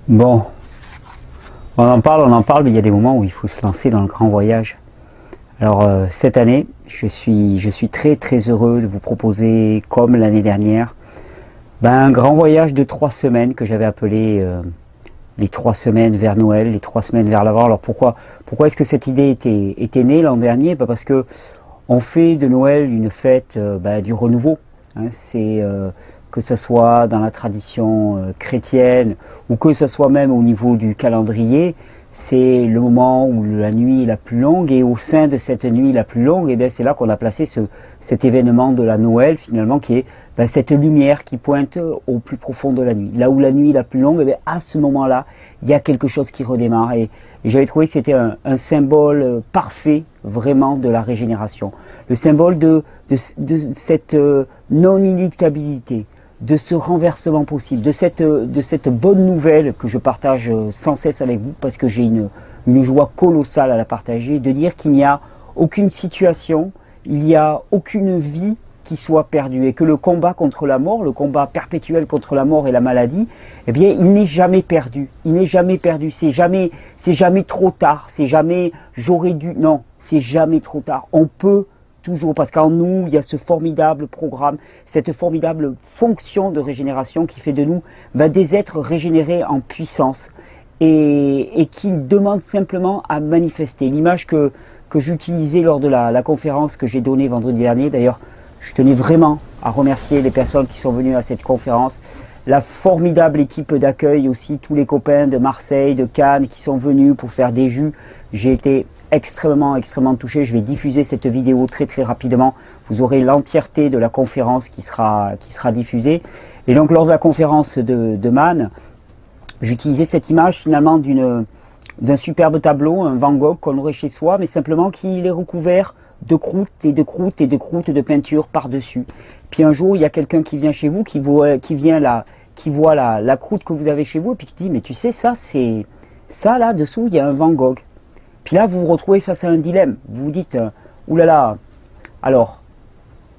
Bon, on en parle, mais il y a des moments où il faut se lancer dans le grand voyage. Alors cette année, je suis très très heureux de vous proposer, comme l'année dernière, un grand voyage de 3 semaines que j'avais appelé les 3 semaines vers Noël, les 3 semaines vers l'Avent. Alors pourquoi est-ce que cette idée était née l'an dernier? Parce que on fait de Noël une fête du renouveau. Hein. C'est que ce soit dans la tradition chrétienne ou que ce soit même au niveau du calendrier, c'est le moment où la nuit est la plus longue, et au sein de cette nuit la plus longue, c'est là qu'on a placé cet événement de la Noël finalement, qui est cette lumière qui pointe au plus profond de la nuit. Là où la nuit est la plus longue, à ce moment-là, il y a quelque chose qui redémarre, et j'avais trouvé que c'était un symbole parfait vraiment de la régénération. Le symbole de cette non-inéluctabilité, de ce renversement possible, de cette bonne nouvelle que je partage sans cesse avec vous, parce que j'ai une joie colossale à la partager, de dire qu'il n'y a aucune situation, il n'y a aucune vie qui soit perdue, et que le combat contre la mort, le combat perpétuel contre la mort et la maladie, il n'est jamais perdu. Il n'est jamais perdu. C'est jamais trop tard. C'est jamais j'aurais dû. Non, c'est jamais trop tard. On peut toujours, parce qu'en nous, il y a ce formidable programme, cette formidable fonction de régénération qui fait de nous des êtres régénérés en puissance, et qui demandent simplement à manifester. L'image que j'utilisais lors de la conférence que j'ai donnée vendredi dernier, d'ailleurs, je tenais vraiment à remercier les personnes qui sont venues à cette conférence, la formidable équipe d'accueil aussi, tous les copains de Marseille, de Cannes qui sont venus pour faire des jus. J'ai été extrêmement touché. Je vais diffuser cette vidéo très rapidement. Vous aurez l'entièreté de la conférence qui sera diffusée. Et donc lors de la conférence de Man, j'utilisais cette image finalement d'un superbe tableau, un Van Gogh qu'on aurait chez soi, mais simplement qu'il est recouvert de croûtes et de croûtes et de croûtes de peinture par-dessus. Puis un jour, il y a quelqu'un qui vient chez vous, qui voit la croûte que vous avez chez vous, et puis qui dit, mais tu sais, ça là-dessous, il y a un Van Gogh. Puis là, vous vous retrouvez face à un dilemme. Vous vous dites, oulala, alors,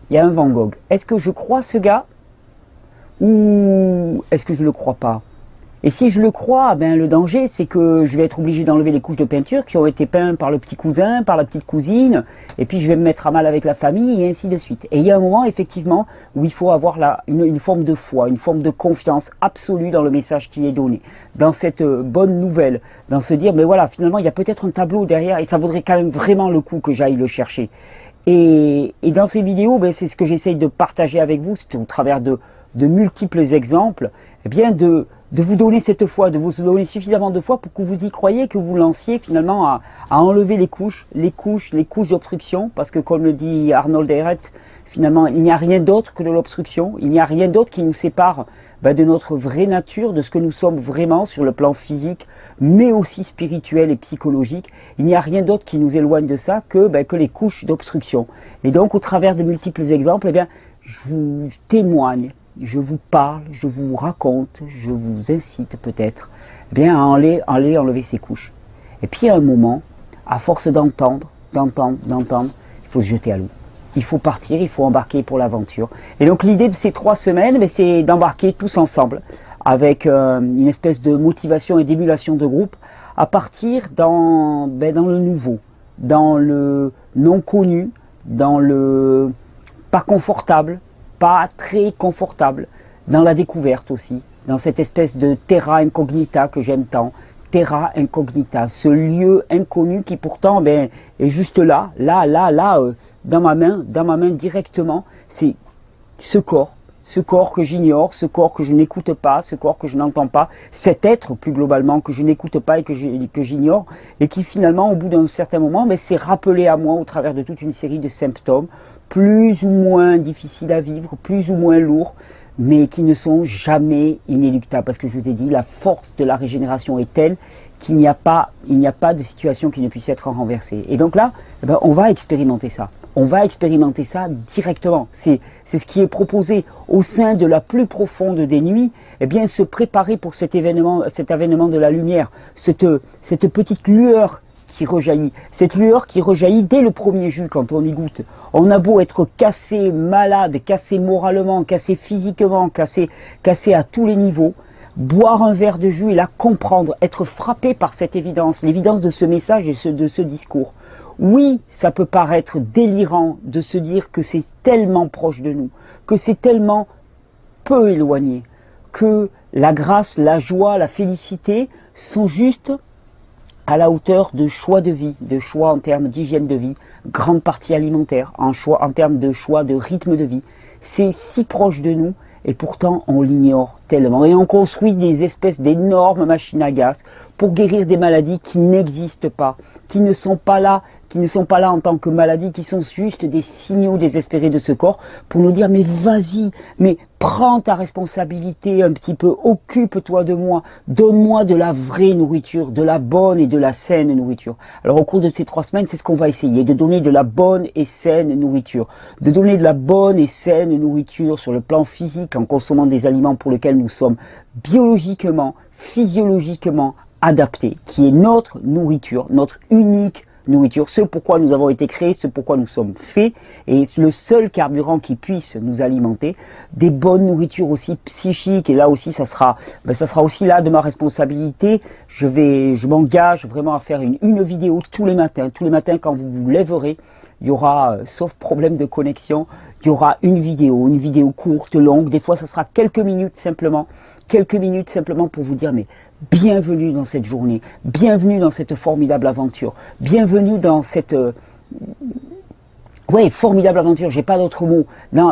il y a un Van Gogh. Est-ce que je crois ce gars, ou est-ce que je ne le crois pas? Et si je le crois, le danger, c'est que je vais être obligé d'enlever les couches de peinture qui ont été peintes par le petit cousin, par la petite cousine, et puis je vais me mettre à mal avec la famille, et ainsi de suite. Et il y a un moment, effectivement, où il faut avoir une forme de foi, une forme de confiance absolue dans le message qui est donné, dans cette bonne nouvelle, dans se dire, mais voilà, finalement, il y a peut-être un tableau derrière, et ça vaudrait quand même vraiment le coup que j'aille le chercher. Et dans ces vidéos, c'est ce que j'essaye de partager avec vous, c'est au travers de multiples exemples, de vous donner cette foi, de vous donner suffisamment de foi pour que vous y croyiez, que vous lanciez finalement à enlever les couches d'obstruction, parce que comme le dit Arnold Ehret, finalement il n'y a rien d'autre que de l'obstruction, il n'y a rien d'autre qui nous sépare de notre vraie nature, de ce que nous sommes vraiment sur le plan physique, mais aussi spirituel et psychologique. Il n'y a rien d'autre qui nous éloigne de ça que les couches d'obstruction. Et donc au travers de multiples exemples, je vous témoigne, je vous parle, je vous raconte, je vous incite peut-être à aller enlever ces couches. Et puis à un moment, à force d'entendre, il faut se jeter à l'eau. Il faut partir, il faut embarquer pour l'aventure. Et donc l'idée de ces 3 semaines, c'est d'embarquer tous ensemble, avec une espèce de motivation et d'émulation de groupe, à partir dans le nouveau, dans le non connu, dans le pas confortable, pas très confortable, dans la découverte aussi, dans cette espèce de terra incognita que j'aime tant, terra incognita, ce lieu inconnu qui pourtant est juste là, dans ma main directement, c'est ce corps que j'ignore, ce corps que je n'écoute pas, ce corps que je n'entends pas, cet être plus globalement que je n'écoute pas et que j'ignore, et qui finalement au bout d'un certain moment s'est rappelé à moi au travers de toute une série de symptômes, plus ou moins difficiles à vivre, plus ou moins lourds, mais qui ne sont jamais inéluctables, parce que je vous ai dit, la force de la régénération est telle qu'il n'y a pas de situation qui ne puisse être renversée. Et donc là, on va expérimenter ça. On va expérimenter ça directement. C'est ce qui est proposé au sein de la plus profonde des nuits, se préparer pour cet avènement de la lumière, cette petite lueur qui rejaillit. Cette lueur qui rejaillit dès le premier jus quand on y goûte. On a beau être cassé, malade, cassé moralement, cassé physiquement, cassé à tous les niveaux. boire un verre de jus et la comprendre, être frappé par cette évidence, l'évidence de ce message et de ce discours. Oui, ça peut paraître délirant de se dire que c'est tellement proche de nous, que c'est tellement peu éloigné, que la grâce, la joie, la félicité sont juste à la hauteur de choix de vie, de choix en termes d'hygiène de vie, grande partie alimentaire, en termes de choix de rythme de vie. C'est si proche de nous et pourtant on l'ignore tellement. Et on construit des espèces d'énormes machines à gaz pour guérir des maladies qui n'existent pas, qui ne sont pas là en tant que maladies, qui sont juste des signaux désespérés de ce corps pour nous dire mais vas-y, mais prends ta responsabilité un petit peu, occupe-toi de moi, donne-moi de la vraie nourriture, de la bonne et de la saine nourriture. Alors au cours de ces 3 semaines, c'est ce qu'on va essayer, de donner de la bonne et saine nourriture, de donner de la bonne et saine nourriture sur le plan physique en consommant des aliments pour lesquels nous sommes biologiquement, physiologiquement adaptés, qui est notre nourriture, notre unique nourriture, ce pourquoi nous avons été créés, ce pourquoi nous sommes faits, et le seul carburant qui puisse nous alimenter, des bonnes nourritures aussi psychiques, et là aussi ça sera aussi là de ma responsabilité. Je m'engage vraiment à faire une vidéo tous les matins quand vous vous lèverez, il y aura, sauf problème de connexion, il y aura une vidéo courte, longue, des fois ça sera quelques minutes simplement pour vous dire mais bienvenue dans cette journée, bienvenue dans cette formidable aventure, bienvenue dans cette formidable aventure, j'ai pas d'autre mot, dans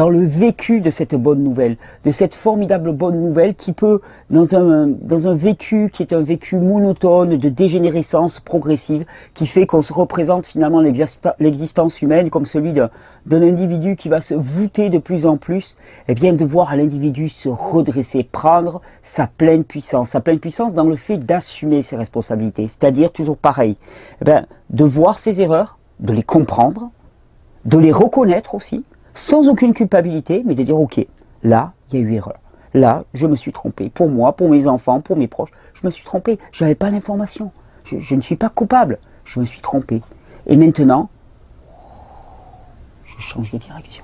le vécu de cette bonne nouvelle, de cette formidable bonne nouvelle qui peut, dans un vécu qui est un vécu monotone, de dégénérescence progressive, qui fait qu'on se représente finalement l'existence humaine comme celui d'un individu qui va se voûter de plus en plus, et bien de voir l'individu se redresser, prendre sa pleine puissance dans le fait d'assumer ses responsabilités, c'est-à-dire toujours pareil, de voir ses erreurs, de les comprendre, de les reconnaître aussi, sans aucune culpabilité, mais de dire ok, là, il y a eu erreur. Là, je me suis trompé. Pour moi, pour mes enfants, pour mes proches, je me suis trompé. Je n'avais pas l'information. Je ne suis pas coupable. Je me suis trompé. Et maintenant, je change de direction.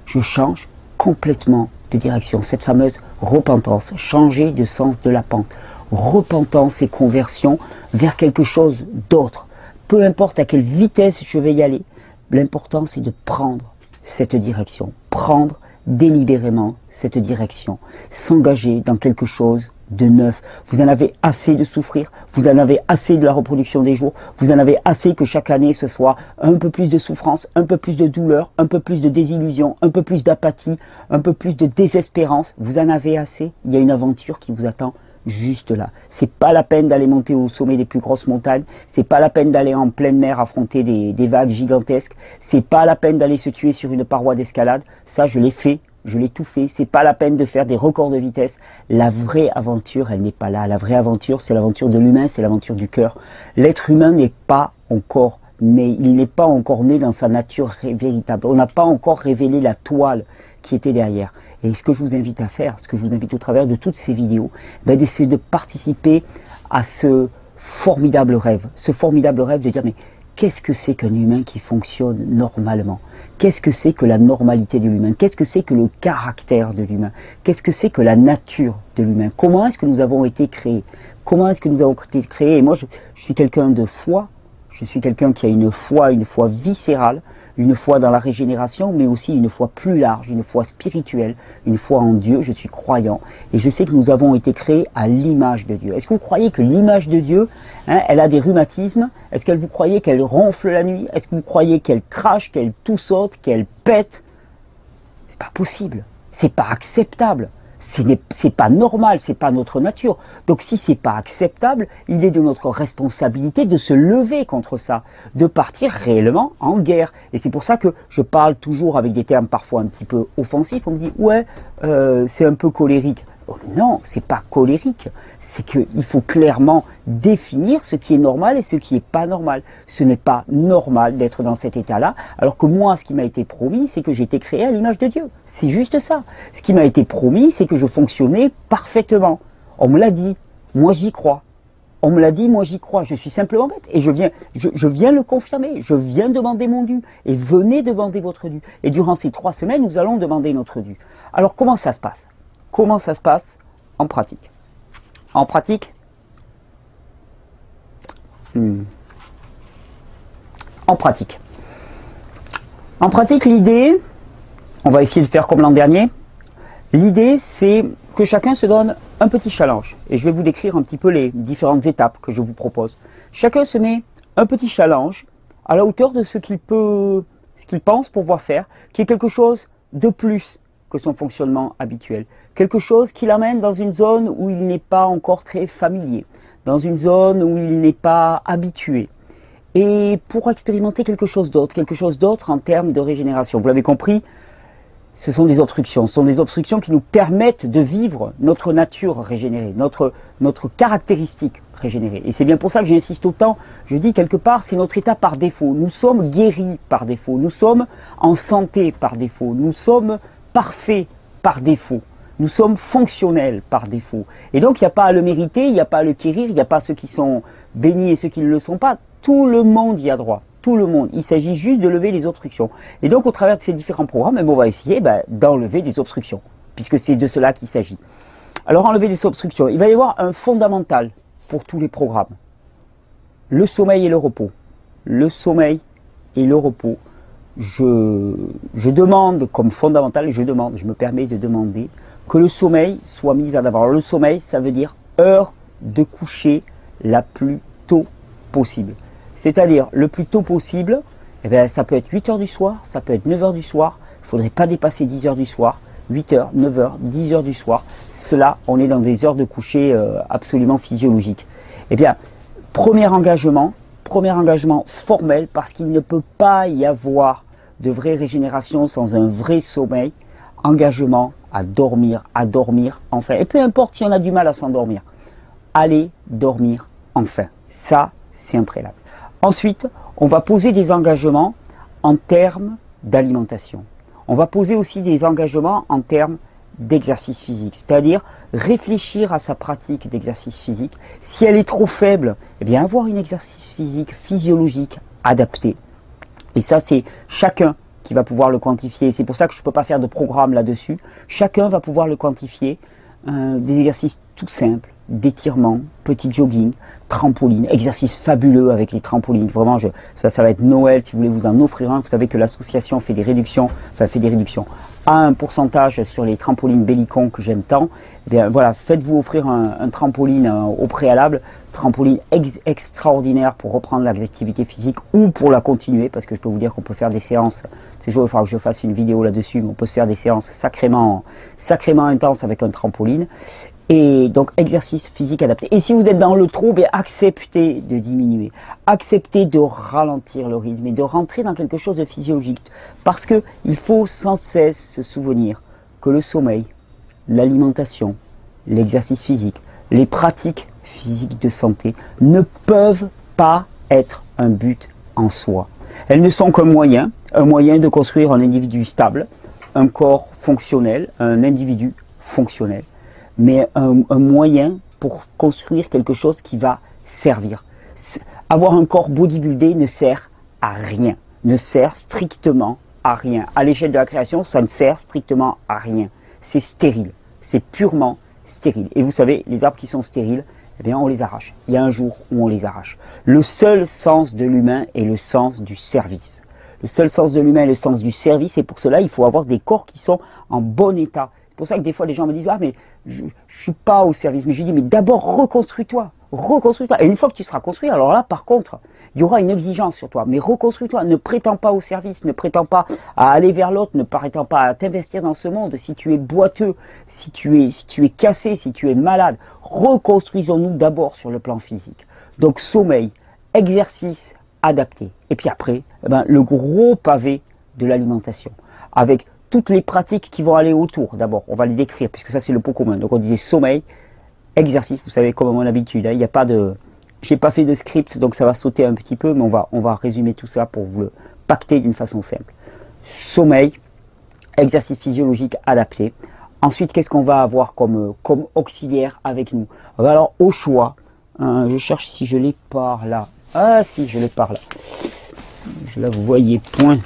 Je change complètement de direction. Cette fameuse repentance, changer de sens de la pente. Repentance et conversion vers quelque chose d'autre. Peu importe à quelle vitesse je vais y aller, l'important c'est de prendre cette direction, prendre délibérément cette direction, s'engager dans quelque chose de neuf. Vous en avez assez de souffrir, vous en avez assez de la reproduction des jours, vous en avez assez que chaque année ce soit un peu plus de souffrance, un peu plus de douleur, un peu plus de désillusion, un peu plus d'apathie, un peu plus de désespérance. Vous en avez assez, il y a une aventure qui vous attend juste là. C'est pas la peine d'aller monter au sommet des plus grosses montagnes, c'est pas la peine d'aller en pleine mer affronter des vagues gigantesques, c'est pas la peine d'aller se tuer sur une paroi d'escalade, ça je l'ai fait, je l'ai tout fait, c'est pas la peine de faire des records de vitesse. La vraie aventure, elle n'est pas là. La vraie aventure, c'est l'aventure de l'humain, c'est l'aventure du cœur. L'être humain n'est pas encore né, il n'est pas encore né dans sa nature véritable. On n'a pas encore révélé la toile qui était derrière. Et ce que je vous invite à faire, ce que je vous invite au travers de toutes ces vidéos, d'essayer de participer à ce formidable rêve de dire mais qu'est-ce que c'est qu'un humain qui fonctionne normalement? Qu'est-ce que c'est que la normalité de l'humain? Qu'est-ce que c'est que le caractère de l'humain? Qu'est-ce que c'est que la nature de l'humain? Comment est-ce que nous avons été créés? Comment est-ce que nous avons été créés? Et moi, je suis quelqu'un de foi. Je suis quelqu'un qui a une foi viscérale, une foi dans la régénération, mais aussi une foi plus large, une foi spirituelle, une foi en Dieu. Je suis croyant et je sais que nous avons été créés à l'image de Dieu. Est-ce que vous croyez que l'image de Dieu, elle a des rhumatismes? Est-ce que vous croyez qu'elle ronfle la nuit? Est-ce que vous croyez qu'elle crache, qu'elle toussote, qu'elle pète? C'est pas possible. C'est pas acceptable. C'est pas normal, c'est pas notre nature. Donc si c'est pas acceptable, il est de notre responsabilité de se lever contre ça, de partir réellement en guerre. Et c'est pour ça que je parle toujours avec des termes parfois un petit peu offensifs. On me dit ouais, c'est un peu colérique. Oh non, c'est pas colérique. C'est qu'il faut clairement définir ce qui est normal et ce qui est pas normal. Ce n'est pas normal d'être dans cet état-là, alors que moi, ce qui m'a été promis, c'est que j'ai été créé à l'image de Dieu. C'est juste ça. Ce qui m'a été promis, c'est que je fonctionnais parfaitement. On me l'a dit, moi j'y crois. On me l'a dit, moi j'y crois. Je suis simplement bête et je viens le confirmer. Je viens demander mon dû et venez demander votre dû. Et durant ces 3 semaines, nous allons demander notre dû. Alors comment ça se passe? Comment ça se passe? en pratique. En pratique, en pratique. En pratique, l'idée, on va essayer de faire comme l'an dernier. L'idée, c'est que chacun se donne un petit challenge. Et je vais vous décrire un petit peu les différentes étapes que je vous propose. Chacun se met un petit challenge à la hauteur de ce qu'il pense pouvoir faire, qui est quelque chose de plus que son fonctionnement habituel. Quelque chose qui l'amène dans une zone où il n'est pas encore très familier, dans une zone où il n'est pas habitué. Et pour expérimenter quelque chose d'autre en termes de régénération. Vous l'avez compris, ce sont des obstructions. Ce sont des obstructions qui nous permettent de vivre notre nature régénérée, notre caractéristique régénérée. Et c'est bien pour ça que j'insiste autant. Je dis quelque part, c'est notre état par défaut. Nous sommes guéris par défaut. Nous sommes en santé par défaut. Nous sommes parfaits par défaut. Nous sommes fonctionnels par défaut. Et donc, il n'y a pas à le mériter, il n'y a pas à le quérir, il n'y a pas ceux qui sont bénis et ceux qui ne le sont pas. Tout le monde y a droit. Tout le monde. Il s'agit juste de lever les obstructions. Et donc, au travers de ces différents programmes, on va essayer d'enlever des obstructions, puisque c'est de cela qu'il s'agit. Alors, enlever des obstructions. Il va y avoir un fondamental pour tous les programmes. Le sommeil et le repos. Le sommeil et le repos. Je demande comme fondamental, je me permets de demander que le sommeil soit mis en avant. Alors, le sommeil, ça veut dire heure de coucher la plus tôt possible. C'est-à-dire, le plus tôt possible, ça peut être 8 heures du soir, ça peut être 9 heures du soir, il ne faudrait pas dépasser 10 heures du soir, 8 heures, 9 heures, 10 heures du soir. Cela, on est dans des heures de coucher absolument physiologiques. Eh bien, premier engagement formel, parce qu'il ne peut pas y avoir de vraie régénération sans un vrai sommeil, engagement à dormir enfin. Et peu importe si on a du mal à s'endormir, allez dormir enfin. Ça, c'est un préalable. Ensuite, on va poser des engagements en termes d'alimentation. On va poser aussi des engagements en termes d'exercice physique, c'est-à-dire réfléchir à sa pratique d'exercice physique. Si elle est trop faible, eh bien avoir un exercice physique physiologique adapté. Et ça, c'est chacun qui va pouvoir le quantifier. C'est pour ça que je ne peux pas faire de programme là-dessus. Chacun va pouvoir le quantifier. Des exercices tout simples, d'étirement, petit jogging, trampoline, exercice fabuleux avec les trampolines. Vraiment, ça va être Noël si vous voulez vous en offrir un. Vous savez que l'association fait des réductions, à un pourcentage sur les trampolines Bellicon que j'aime tant. Eh bien voilà, faites-vous offrir un trampoline au préalable, trampoline extraordinaire pour reprendre l'activité physique ou pour la continuer, parce que je peux vous dire qu'on peut faire des séances. Ces jours, il faudra que je fasse une vidéo là-dessus, mais on peut se faire des séances sacrément intenses avec un trampoline. Et donc, exercice physique adapté. Et si vous êtes dans le trop, acceptez de diminuer. Acceptez de ralentir le rythme et de rentrer dans quelque chose de physiologique. Parce que il faut sans cesse se souvenir que le sommeil, l'alimentation, l'exercice physique, les pratiques physiques de santé ne peuvent pas être un but en soi. Elles ne sont qu'un moyen de construire un individu stable, un corps fonctionnel, un individu fonctionnel. Mais un moyen pour construire quelque chose qui va servir. Avoir un corps bodybuildé ne sert à rien, ne sert strictement à rien. À l'échelle de la création, ça ne sert strictement à rien. C'est stérile, c'est purement stérile. Et vous savez, les arbres qui sont stériles, eh bien on les arrache. Il y a un jour où on les arrache. Le seul sens de l'humain est le sens du service. Le seul sens de l'humain est le sens du service, et pour cela, il faut avoir des corps qui sont en bon état. C'est pour ça que des fois les gens me disent « Ah mais je suis pas au service ». Mais je dis « Mais d'abord reconstruis-toi, reconstruis-toi ». Et une fois que tu seras construit, alors là par contre, il y aura une exigence sur toi. Mais reconstruis-toi, ne prétends pas au service, ne prétends pas à aller vers l'autre, ne prétends pas à t'investir dans ce monde. Si tu es boiteux, si tu es cassé, si tu es malade, reconstruisons-nous d'abord sur le plan physique. Donc sommeil, exercice adapté. Et puis après, le gros pavé de l'alimentation. Avec toutes les pratiques qui vont aller autour. D'abord, on va les décrire, puisque ça c'est le pot commun. Donc on disait sommeil, exercice, vous savez comme à mon habitude, il n'y a pas de... J'ai pas fait de script, donc ça va sauter un petit peu, mais on va résumer tout ça pour vous le pacter d'une façon simple. Sommeil, exercice physiologique adapté. Ensuite, qu'est-ce qu'on va avoir comme auxiliaire avec nous? Alors, au choix, je cherche si je l'ai par là. Ah si, je l'ai par là. Là, vous voyez, point.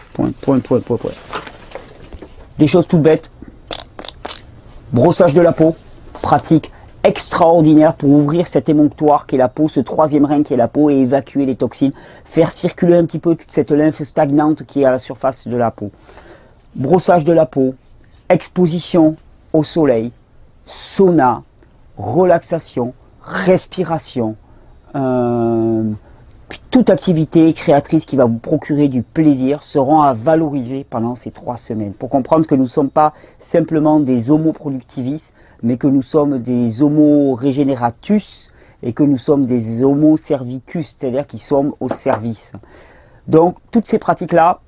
Des choses toutes bêtes. Brossage de la peau, pratique extraordinaire pour ouvrir cet émonctoire qui est la peau, ce troisième rein qui est la peau, et évacuer les toxines, faire circuler un petit peu toute cette lymphe stagnante qui est à la surface de la peau. Brossage de la peau, exposition au soleil, sauna, relaxation, respiration, toute activité créatrice qui va vous procurer du plaisir seront à valoriser pendant ces 3 semaines. Pour comprendre que nous ne sommes pas simplement des homo productivis, mais que nous sommes des homo regeneratus et que nous sommes des homo servicus, c'est-à-dire qui sommes au service. Donc, toutes ces pratiques-là,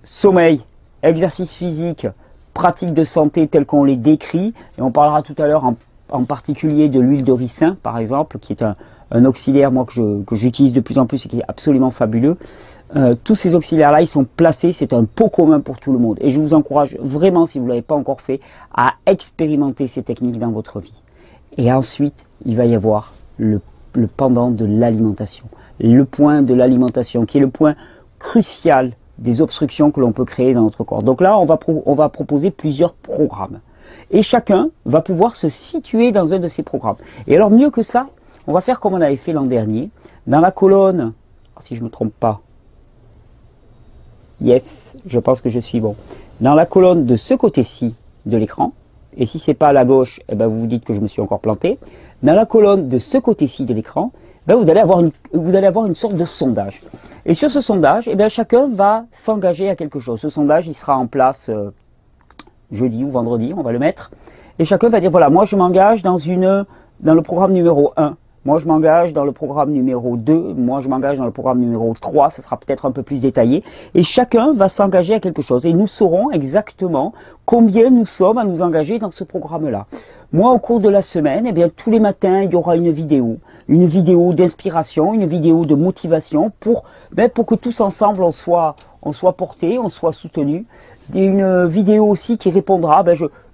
sommeil, exercice physique, pratiques de santé telles qu'on les décrit, et on parlera tout à l'heure en particulier de l'huile de ricin, par exemple, qui est un auxiliaire moi que j'utilise de plus en plus et qui est absolument fabuleux. Tous ces auxiliaires-là, ils sont placés, c'est un pot commun pour tout le monde. Et je vous encourage vraiment, si vous ne l'avez pas encore fait, à expérimenter ces techniques dans votre vie. Et ensuite, il va y avoir le pendant de l'alimentation. Le point de l'alimentation, qui est le point crucial des obstructions que l'on peut créer dans notre corps. Donc là, on va proposer plusieurs programmes. Et chacun va pouvoir se situer dans un de ces programmes. Et alors, mieux que ça, on va faire comme on avait fait l'an dernier. Dans la colonne, si je ne me trompe pas, yes, je pense que je suis bon. Dans la colonne de ce côté-ci de l'écran, et si ce n'est pas à la gauche, eh ben vous vous dites que je me suis encore planté. Dans la colonne de ce côté-ci de l'écran, ben vous allez avoir une sorte de sondage. Et sur ce sondage, eh ben chacun va s'engager à quelque chose. Ce sondage, il sera en place jeudi ou vendredi, on va le mettre. Et chacun va dire, voilà, moi je m'engage dans le programme numéro 1. Moi, je m'engage dans le programme numéro 2. Moi, je m'engage dans le programme numéro 3. Ça sera peut-être un peu plus détaillé. Et chacun va s'engager à quelque chose. Et nous saurons exactement combien nous sommes à nous engager dans ce programme-là. Moi, au cours de la semaine, eh bien, tous les matins, il y aura une vidéo d'inspiration, une vidéo de motivation pour que tous ensemble, on soit portés, on soit soutenus. Une vidéo aussi qui répondra,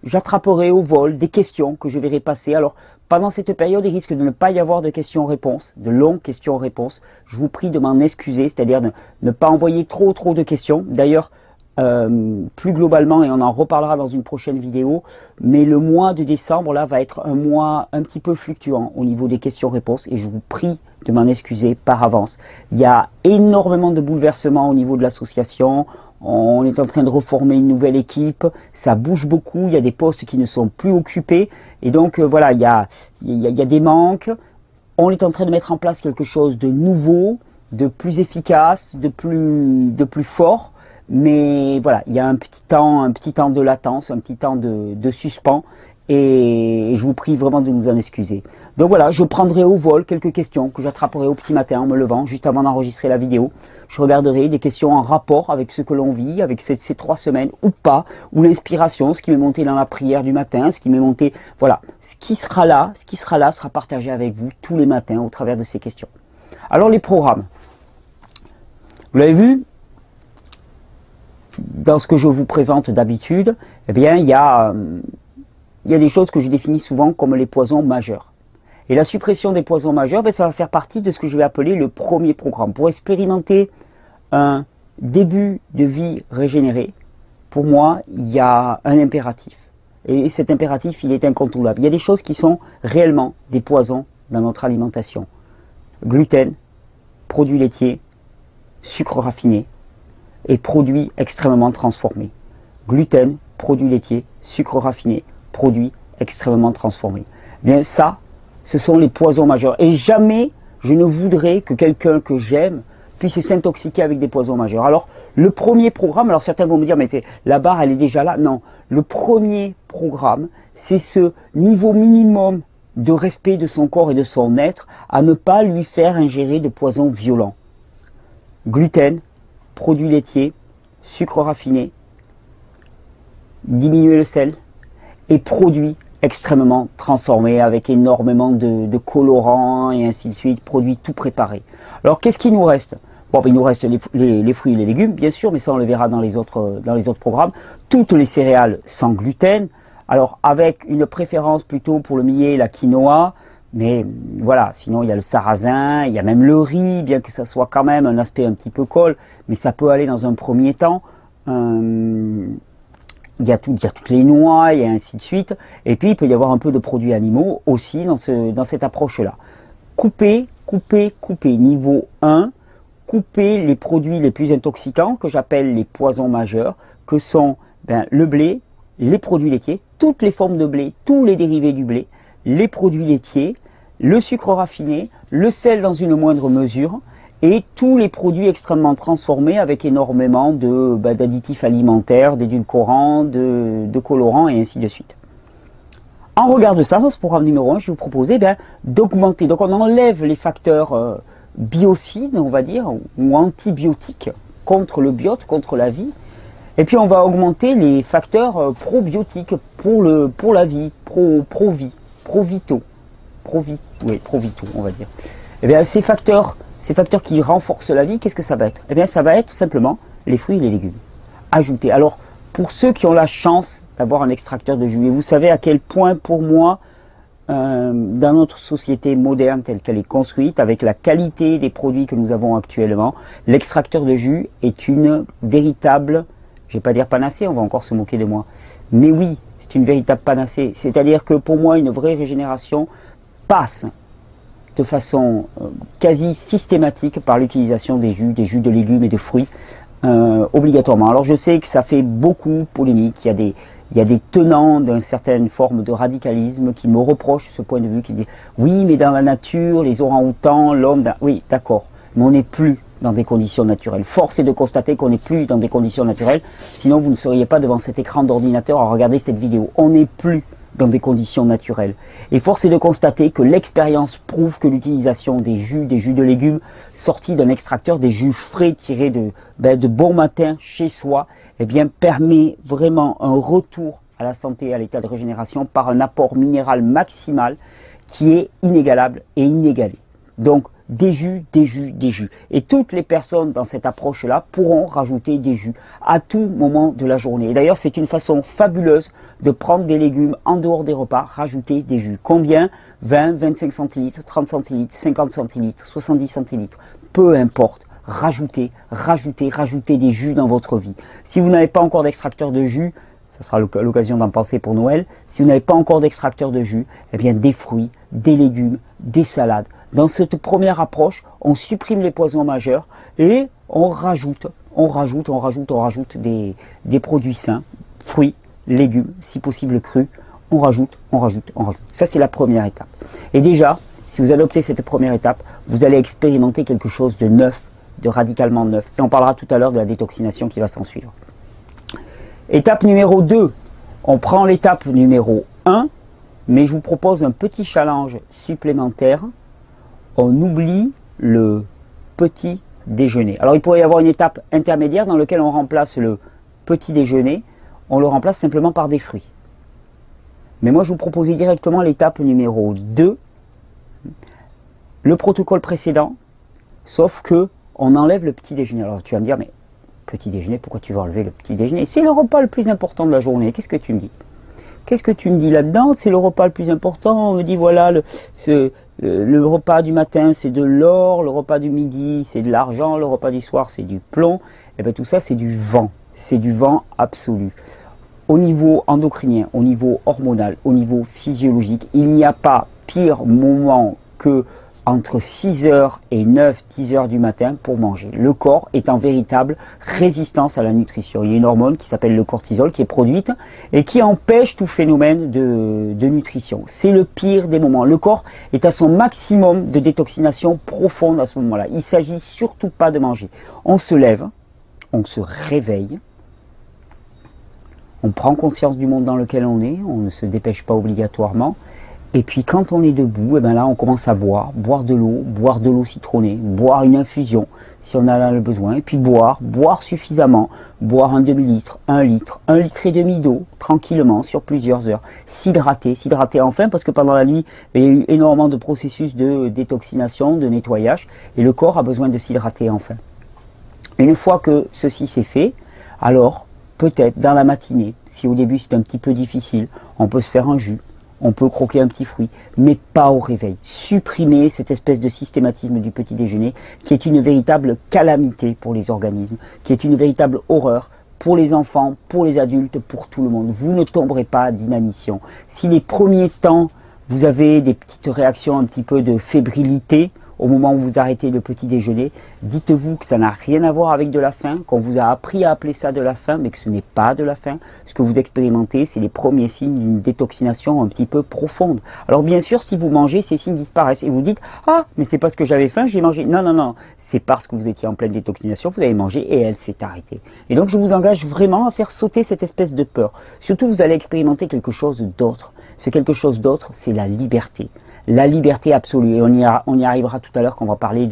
j'attraperai au vol des questions que je verrai passer. Alors, pendant cette période, il risque de ne pas y avoir de questions-réponses, de longues questions-réponses. Je vous prie de m'en excuser, c'est-à-dire de ne pas envoyer trop de questions. D'ailleurs, plus globalement, et on en reparlera dans une prochaine vidéo, mais le mois de décembre, là, va être un mois un petit peu fluctuant au niveau des questions-réponses, et je vous prie de m'en excuser par avance. Il y a énormément de bouleversements au niveau de l'association. On est en train de reformer une nouvelle équipe, ça bouge beaucoup, il y a des postes qui ne sont plus occupés, et donc voilà, il y a des manques. On est en train de mettre en place quelque chose de nouveau, de plus efficace, de plus fort, mais voilà, il y a un petit temps de latence, un petit temps de suspens, et je vous prie vraiment de nous en excuser. Donc voilà, je prendrai au vol quelques questions que j'attraperai au petit matin en me levant, juste avant d'enregistrer la vidéo. Je regarderai des questions en rapport avec ce que l'on vit, avec ces 3 semaines ou pas, ou l'inspiration, ce qui m'est monté dans la prière du matin, ce qui m'est monté, voilà. Ce qui sera là sera partagé avec vous tous les matins au travers de ces questions. Alors les programmes. Vous l'avez vu, dans ce que je vous présente d'habitude, eh bien, il y a des choses que je définis souvent comme les poisons majeurs. Et la suppression des poisons majeurs, ça va faire partie de ce que je vais appeler le premier programme. Pour expérimenter un début de vie régénéré, pour moi, il y a un impératif. Et cet impératif, il est incontournable. Il y a des choses qui sont réellement des poisons dans notre alimentation. Gluten, produits laitiers, sucre raffiné et produits extrêmement transformés. Gluten, produits laitiers, sucre raffiné, produits extrêmement transformés. Bien ça, ce sont les poisons majeurs. Et jamais je ne voudrais que quelqu'un que j'aime puisse s'intoxiquer avec des poisons majeurs. Alors, le premier programme, alors certains vont me dire, mais la barre, elle est déjà là. Non, le premier programme, c'est ce niveau minimum de respect de son corps et de son être, à ne pas lui faire ingérer de poisons violents. Gluten, produits laitiers, sucre raffiné, diminuer le sel, et produits extrêmement transformés avec énormément de colorants et ainsi de suite, produits tout préparés. Alors qu'est-ce qu'il nous reste? Bon, il nous reste les fruits et les légumes, bien sûr, mais ça on le verra dans les autres programmes. Toutes les céréales sans gluten, alors avec une préférence plutôt pour le millet et la quinoa, mais voilà, sinon il y a le sarrasin, il y a même le riz, bien que ça soit quand même un aspect un petit peu colle, mais ça peut aller dans un premier temps. il y a toutes les noix et ainsi de suite. Et puis il peut y avoir un peu de produits animaux aussi dans cette approche-là. Couper. Niveau 1, couper les produits les plus intoxicants que j'appelle les poisons majeurs, que sont le blé, les produits laitiers, toutes les formes de blé, tous les dérivés du blé, les produits laitiers, le sucre raffiné, le sel dans une moindre mesure, et tous les produits extrêmement transformés avec énormément d'additifs alimentaires, d'édulcorants, de colorants et ainsi de suite. En regard de ça, dans ce programme numéro 1, je vais vous proposer d'augmenter. Donc on enlève les facteurs biocides, on va dire, ou antibiotiques contre le biote, contre la vie. Et puis on va augmenter les facteurs probiotiques pour la vie, pro-vie, pro-vitaux, on va dire. Et bien ces facteurs qui renforcent la vie, qu'est-ce que ça va être? Eh bien ça va être simplement les fruits et les légumes. Ajouter. Alors pour ceux qui ont la chance d'avoir un extracteur de jus, et vous savez à quel point pour moi, dans notre société moderne telle qu'elle est construite, avec la qualité des produits que nous avons actuellement, l'extracteur de jus est une véritable, je ne vais pas dire panacée, on va encore se moquer de moi, mais oui, c'est une véritable panacée. C'est-à-dire que pour moi, une vraie régénération passe de façon quasi systématique par l'utilisation des jus de légumes et de fruits, obligatoirement. Alors je sais que ça fait beaucoup polémique, il y a des tenants d'une certaine forme de radicalisme qui me reprochent ce point de vue, qui disent oui mais dans la nature, les orang-outans, l'homme, oui d'accord, mais on n'est plus dans des conditions naturelles. Force est de constater qu'on n'est plus dans des conditions naturelles, sinon vous ne seriez pas devant cet écran d'ordinateur à regarder cette vidéo. On n'est plus dans des conditions naturelles. Et force est de constater que l'expérience prouve que l'utilisation des jus de légumes sortis d'un extracteur, des jus frais tirés de bon matin chez soi, eh bien, permet vraiment un retour à la santé, à l'état de régénération par un apport minéral maximal qui est inégalable et inégalé. Donc, des jus. Et toutes les personnes dans cette approche-là pourront rajouter des jus à tout moment de la journée. Et d'ailleurs, c'est une façon fabuleuse de prendre des légumes en dehors des repas, rajouter des jus. Combien? 20, 25 centilitres, 30 centilitres, 50 centilitres, 70 centilitres. Peu importe. Rajoutez des jus dans votre vie. Si vous n'avez pas encore d'extracteur de jus, ça sera l'occasion d'en penser pour Noël. Si vous n'avez pas encore d'extracteur de jus, eh bien des fruits, des légumes, des salades. Dans cette première approche, on supprime les poisons majeurs et on rajoute des produits sains, fruits, légumes, si possible crus. On rajoute. Ça, c'est la première étape. Et déjà, si vous adoptez cette première étape, vous allez expérimenter quelque chose de neuf, de radicalement neuf. Et on parlera tout à l'heure de la détoxination qui va s'en suivre. Étape numéro 2, on prend l'étape numéro 1, mais je vous propose un petit challenge supplémentaire. On oublie le petit déjeuner. Alors il pourrait y avoir une étape intermédiaire dans laquelle on remplace le petit déjeuner, on le remplace simplement par des fruits. Mais moi je vous proposais directement l'étape numéro 2, le protocole précédent, sauf que on enlève le petit déjeuner. Alors tu vas me dire, mais petit déjeuner, pourquoi tu veux enlever le petit déjeuner? C'est le repas le plus important de la journée. Qu'est-ce que tu me dis? Qu'est-ce que tu me dis là-dedans? C'est le repas le plus important. On me dit voilà, le repas du matin c'est de l'or, le repas du midi c'est de l'argent, le repas du soir c'est du plomb. Et bien tout ça c'est du vent. C'est du vent absolu. Au niveau endocrinien, au niveau hormonal, au niveau physiologique, il n'y a pas pire moment que entre 6h et 9-10h du matin pour manger. Le corps est en véritable résistance à la nutrition. Il y a une hormone qui s'appelle le cortisol qui est produite et qui empêche tout phénomène de nutrition. C'est le pire des moments. Le corps est à son maximum de détoxination profonde à ce moment-là. Il ne s'agit surtout pas de manger. On se lève, on se réveille, on prend conscience du monde dans lequel on est, on ne se dépêche pas obligatoirement. Et puis quand on est debout, et bien là on commence à boire de l'eau citronnée, boire une infusion si on a là le besoin, et puis boire suffisamment, boire un demi-litre, 1 litre, 1,5 litre d'eau, tranquillement, sur plusieurs heures, s'hydrater enfin, parce que pendant la nuit, il y a eu énormément de processus de détoxination, de nettoyage, et le corps a besoin de s'hydrater enfin. Une fois que ceci c'est fait, alors peut-être dans la matinée, si au début c'est un petit peu difficile, on peut se faire un jus, on peut croquer un petit fruit, mais pas au réveil. Supprimer cette espèce de systématisme du petit déjeuner qui est une véritable calamité pour les organismes, qui est une véritable horreur pour les enfants, pour les adultes, pour tout le monde. Vous ne tomberez pas d'inanition. Si les premiers temps, vous avez des petites réactions un petit peu de fébrilité, au moment où vous arrêtez le petit déjeuner, dites-vous que ça n'a rien à voir avec de la faim, qu'on vous a appris à appeler ça de la faim, mais que ce n'est pas de la faim. Ce que vous expérimentez, c'est les premiers signes d'une détoxination un petit peu profonde. Alors bien sûr, si vous mangez, ces signes disparaissent et vous dites « Ah, mais c'est parce que j'avais faim, j'ai mangé. » Non, non, non, c'est parce que vous étiez en pleine détoxination, vous avez mangé et elle s'est arrêtée. Et donc je vous engage vraiment à faire sauter cette espèce de peur. Surtout, vous allez expérimenter quelque chose d'autre. Ce quelque chose d'autre, c'est la liberté. La liberté absolue. Et on y arrivera tout à l'heure quand on va parler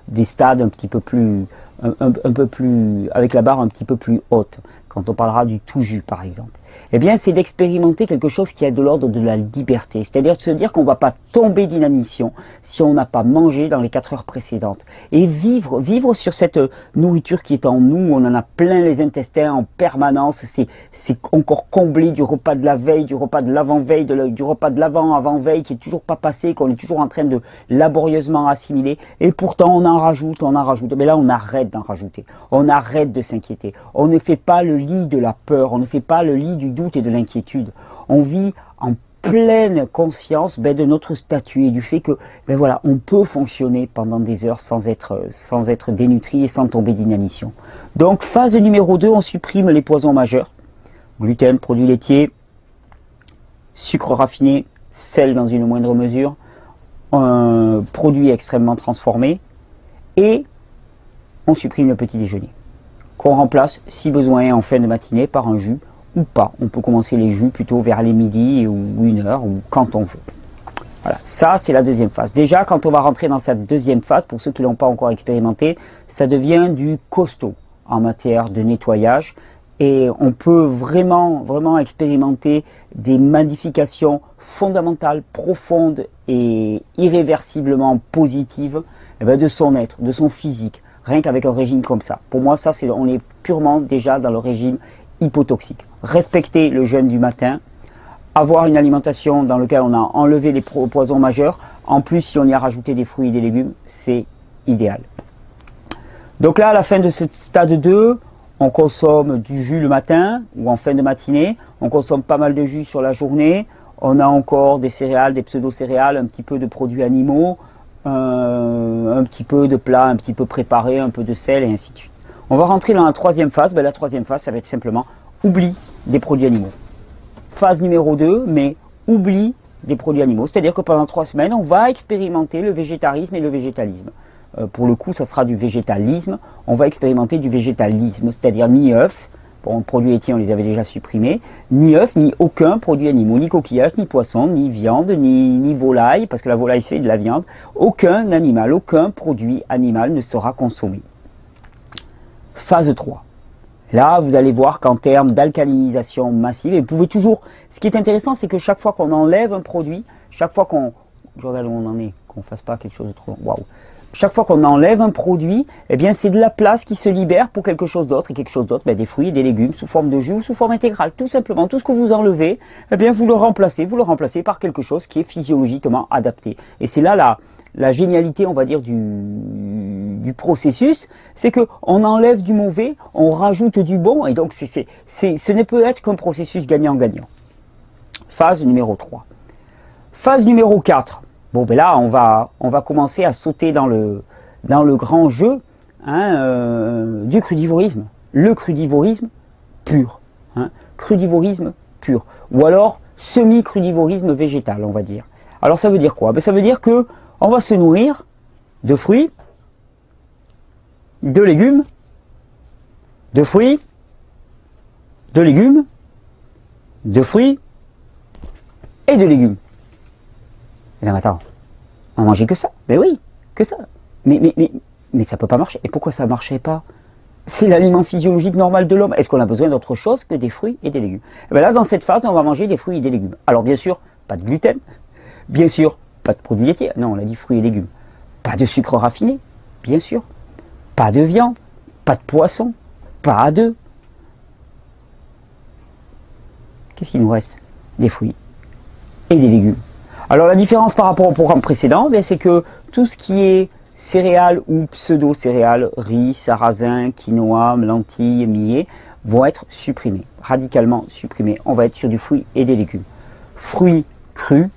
des stades un petit peu plus, un peu plus, avec la barre un petit peu plus haute. Quand on parlera du tout jus, par exemple. Eh bien, c'est d'expérimenter quelque chose qui est de l'ordre de la liberté. C'est-à-dire de se dire qu'on ne va pas tomber d'inanition si on n'a pas mangé dans les 4 heures précédentes. Et vivre sur cette nourriture qui est en nous, on en a plein les intestins en permanence. C'est encore comblé du repas de la veille, du repas de l'avant-veille, du repas de l'avant-avant-veille qui est toujours pas passé, qu'on est toujours en train de laborieusement assimiler. Et pourtant, on en rajoute, on en rajoute. Mais là, on arrête d'en rajouter. On arrête de s'inquiéter. On ne fait pas le lit de la peur. On ne fait pas le lit du doute et de l'inquiétude. On vit en pleine conscience de notre statut et du fait que voilà, on peut fonctionner pendant des heures sans être dénutri et sans tomber d'inanition. Donc phase numéro 2, on supprime les poisons majeurs, gluten, produits laitiers, sucre raffiné, sel dans une moindre mesure, produits extrêmement transformés, et on supprime le petit déjeuner, qu'on remplace si besoin en fin de matinée par un jus ou pas. On peut commencer les jus plutôt vers les midis ou 1h ou quand on veut. Voilà, ça c'est la deuxième phase. Déjà, quand on va rentrer dans cette deuxième phase, pour ceux qui ne l'ont pas encore expérimenté, ça devient du costaud en matière de nettoyage et on peut vraiment expérimenter des modifications fondamentales, profondes et irréversiblement positives de son être, de son physique, rien qu'avec un régime comme ça. Pour moi, ça, on est purement déjà dans le régime hypotoxique. Respecter le jeûne du matin, avoir une alimentation dans laquelle on a enlevé les poisons majeurs, en plus si on y a rajouté des fruits et des légumes, c'est idéal. Donc là, à la fin de ce stade 2, on consomme du jus le matin ou en fin de matinée, on consomme pas mal de jus sur la journée, on a encore des céréales, des pseudo-céréales, un petit peu de produits animaux, un petit peu de plats, un petit peu préparés, un peu de sel et ainsi de suite. On va rentrer dans la troisième phase. La troisième phase, ça va être simplement oubli des produits animaux. Phase numéro 2, mais oubli des produits animaux. C'est-à-dire que pendant 3 semaines, on va expérimenter le végétarisme et le végétalisme. Pour le coup, ça sera du végétalisme. On va expérimenter du végétalisme, c'est-à-dire ni œufs. Bon, produits laitiers, on les avait déjà supprimés. Ni œufs, ni aucun produit animaux, ni coquillage, ni poisson, ni viande, ni volaille, parce que la volaille, c'est de la viande. Aucun animal, aucun produit animal ne sera consommé. Phase 3. Là, vous allez voir qu'en termes d'alcalinisation massive, et vous pouvez toujours... Ce qui est intéressant, c'est que chaque fois qu'on enlève un produit, chaque fois qu'on... Je regarde où on en est, qu'on ne fasse pas quelque chose de trop... Waouh. Chaque fois qu'on enlève un produit, eh bien, c'est de la place qui se libère pour quelque chose d'autre. Et quelque chose d'autre, des fruits et des légumes sous forme de jus ou sous forme intégrale. Tout simplement, tout ce que vous enlevez, eh bien, vous le remplacez par quelque chose qui est physiologiquement adapté. Et c'est là la génialité, on va dire, du processus, c'est que on enlève du mauvais, on rajoute du bon, et donc ce ne peut être qu'un processus gagnant-gagnant. Phase numéro 3. Phase numéro 4. Bon, là, on va commencer à sauter dans le grand jeu du crudivorisme. Le crudivorisme pur. Crudivorisme pur. Ou alors, semi-crudivorisme végétal, on va dire. Alors, ça veut dire quoi? Ça veut dire que on va se nourrir de fruits, de légumes, de fruits, de légumes, de fruits et de légumes. Non, mais attends, on mangeait que ça? Mais oui, que ça. Mais ça peut pas marcher. Et pourquoi ça marcherait pas? C'est l'aliment physiologique normal de l'homme. Est-ce qu'on a besoin d'autre chose que des fruits et des légumes? Et bien là, dans cette phase, on va manger des fruits et des légumes. Alors bien sûr, pas de gluten. Bien sûr, pas de produits laitiers. Non, on a dit fruits et légumes. Pas de sucre raffiné. Bien sûr. Pas de viande. Pas de poisson. Pas d'œufs. Qu'est-ce qu'il nous reste? Des fruits et des légumes. Alors la différence par rapport au programme précédent, c'est que tout ce qui est céréales ou pseudo-céréales, riz, sarrasin, quinoa, lentilles, millet, vont être supprimés, radicalement supprimés. On va être sur du fruit et des légumes. Fruits crus,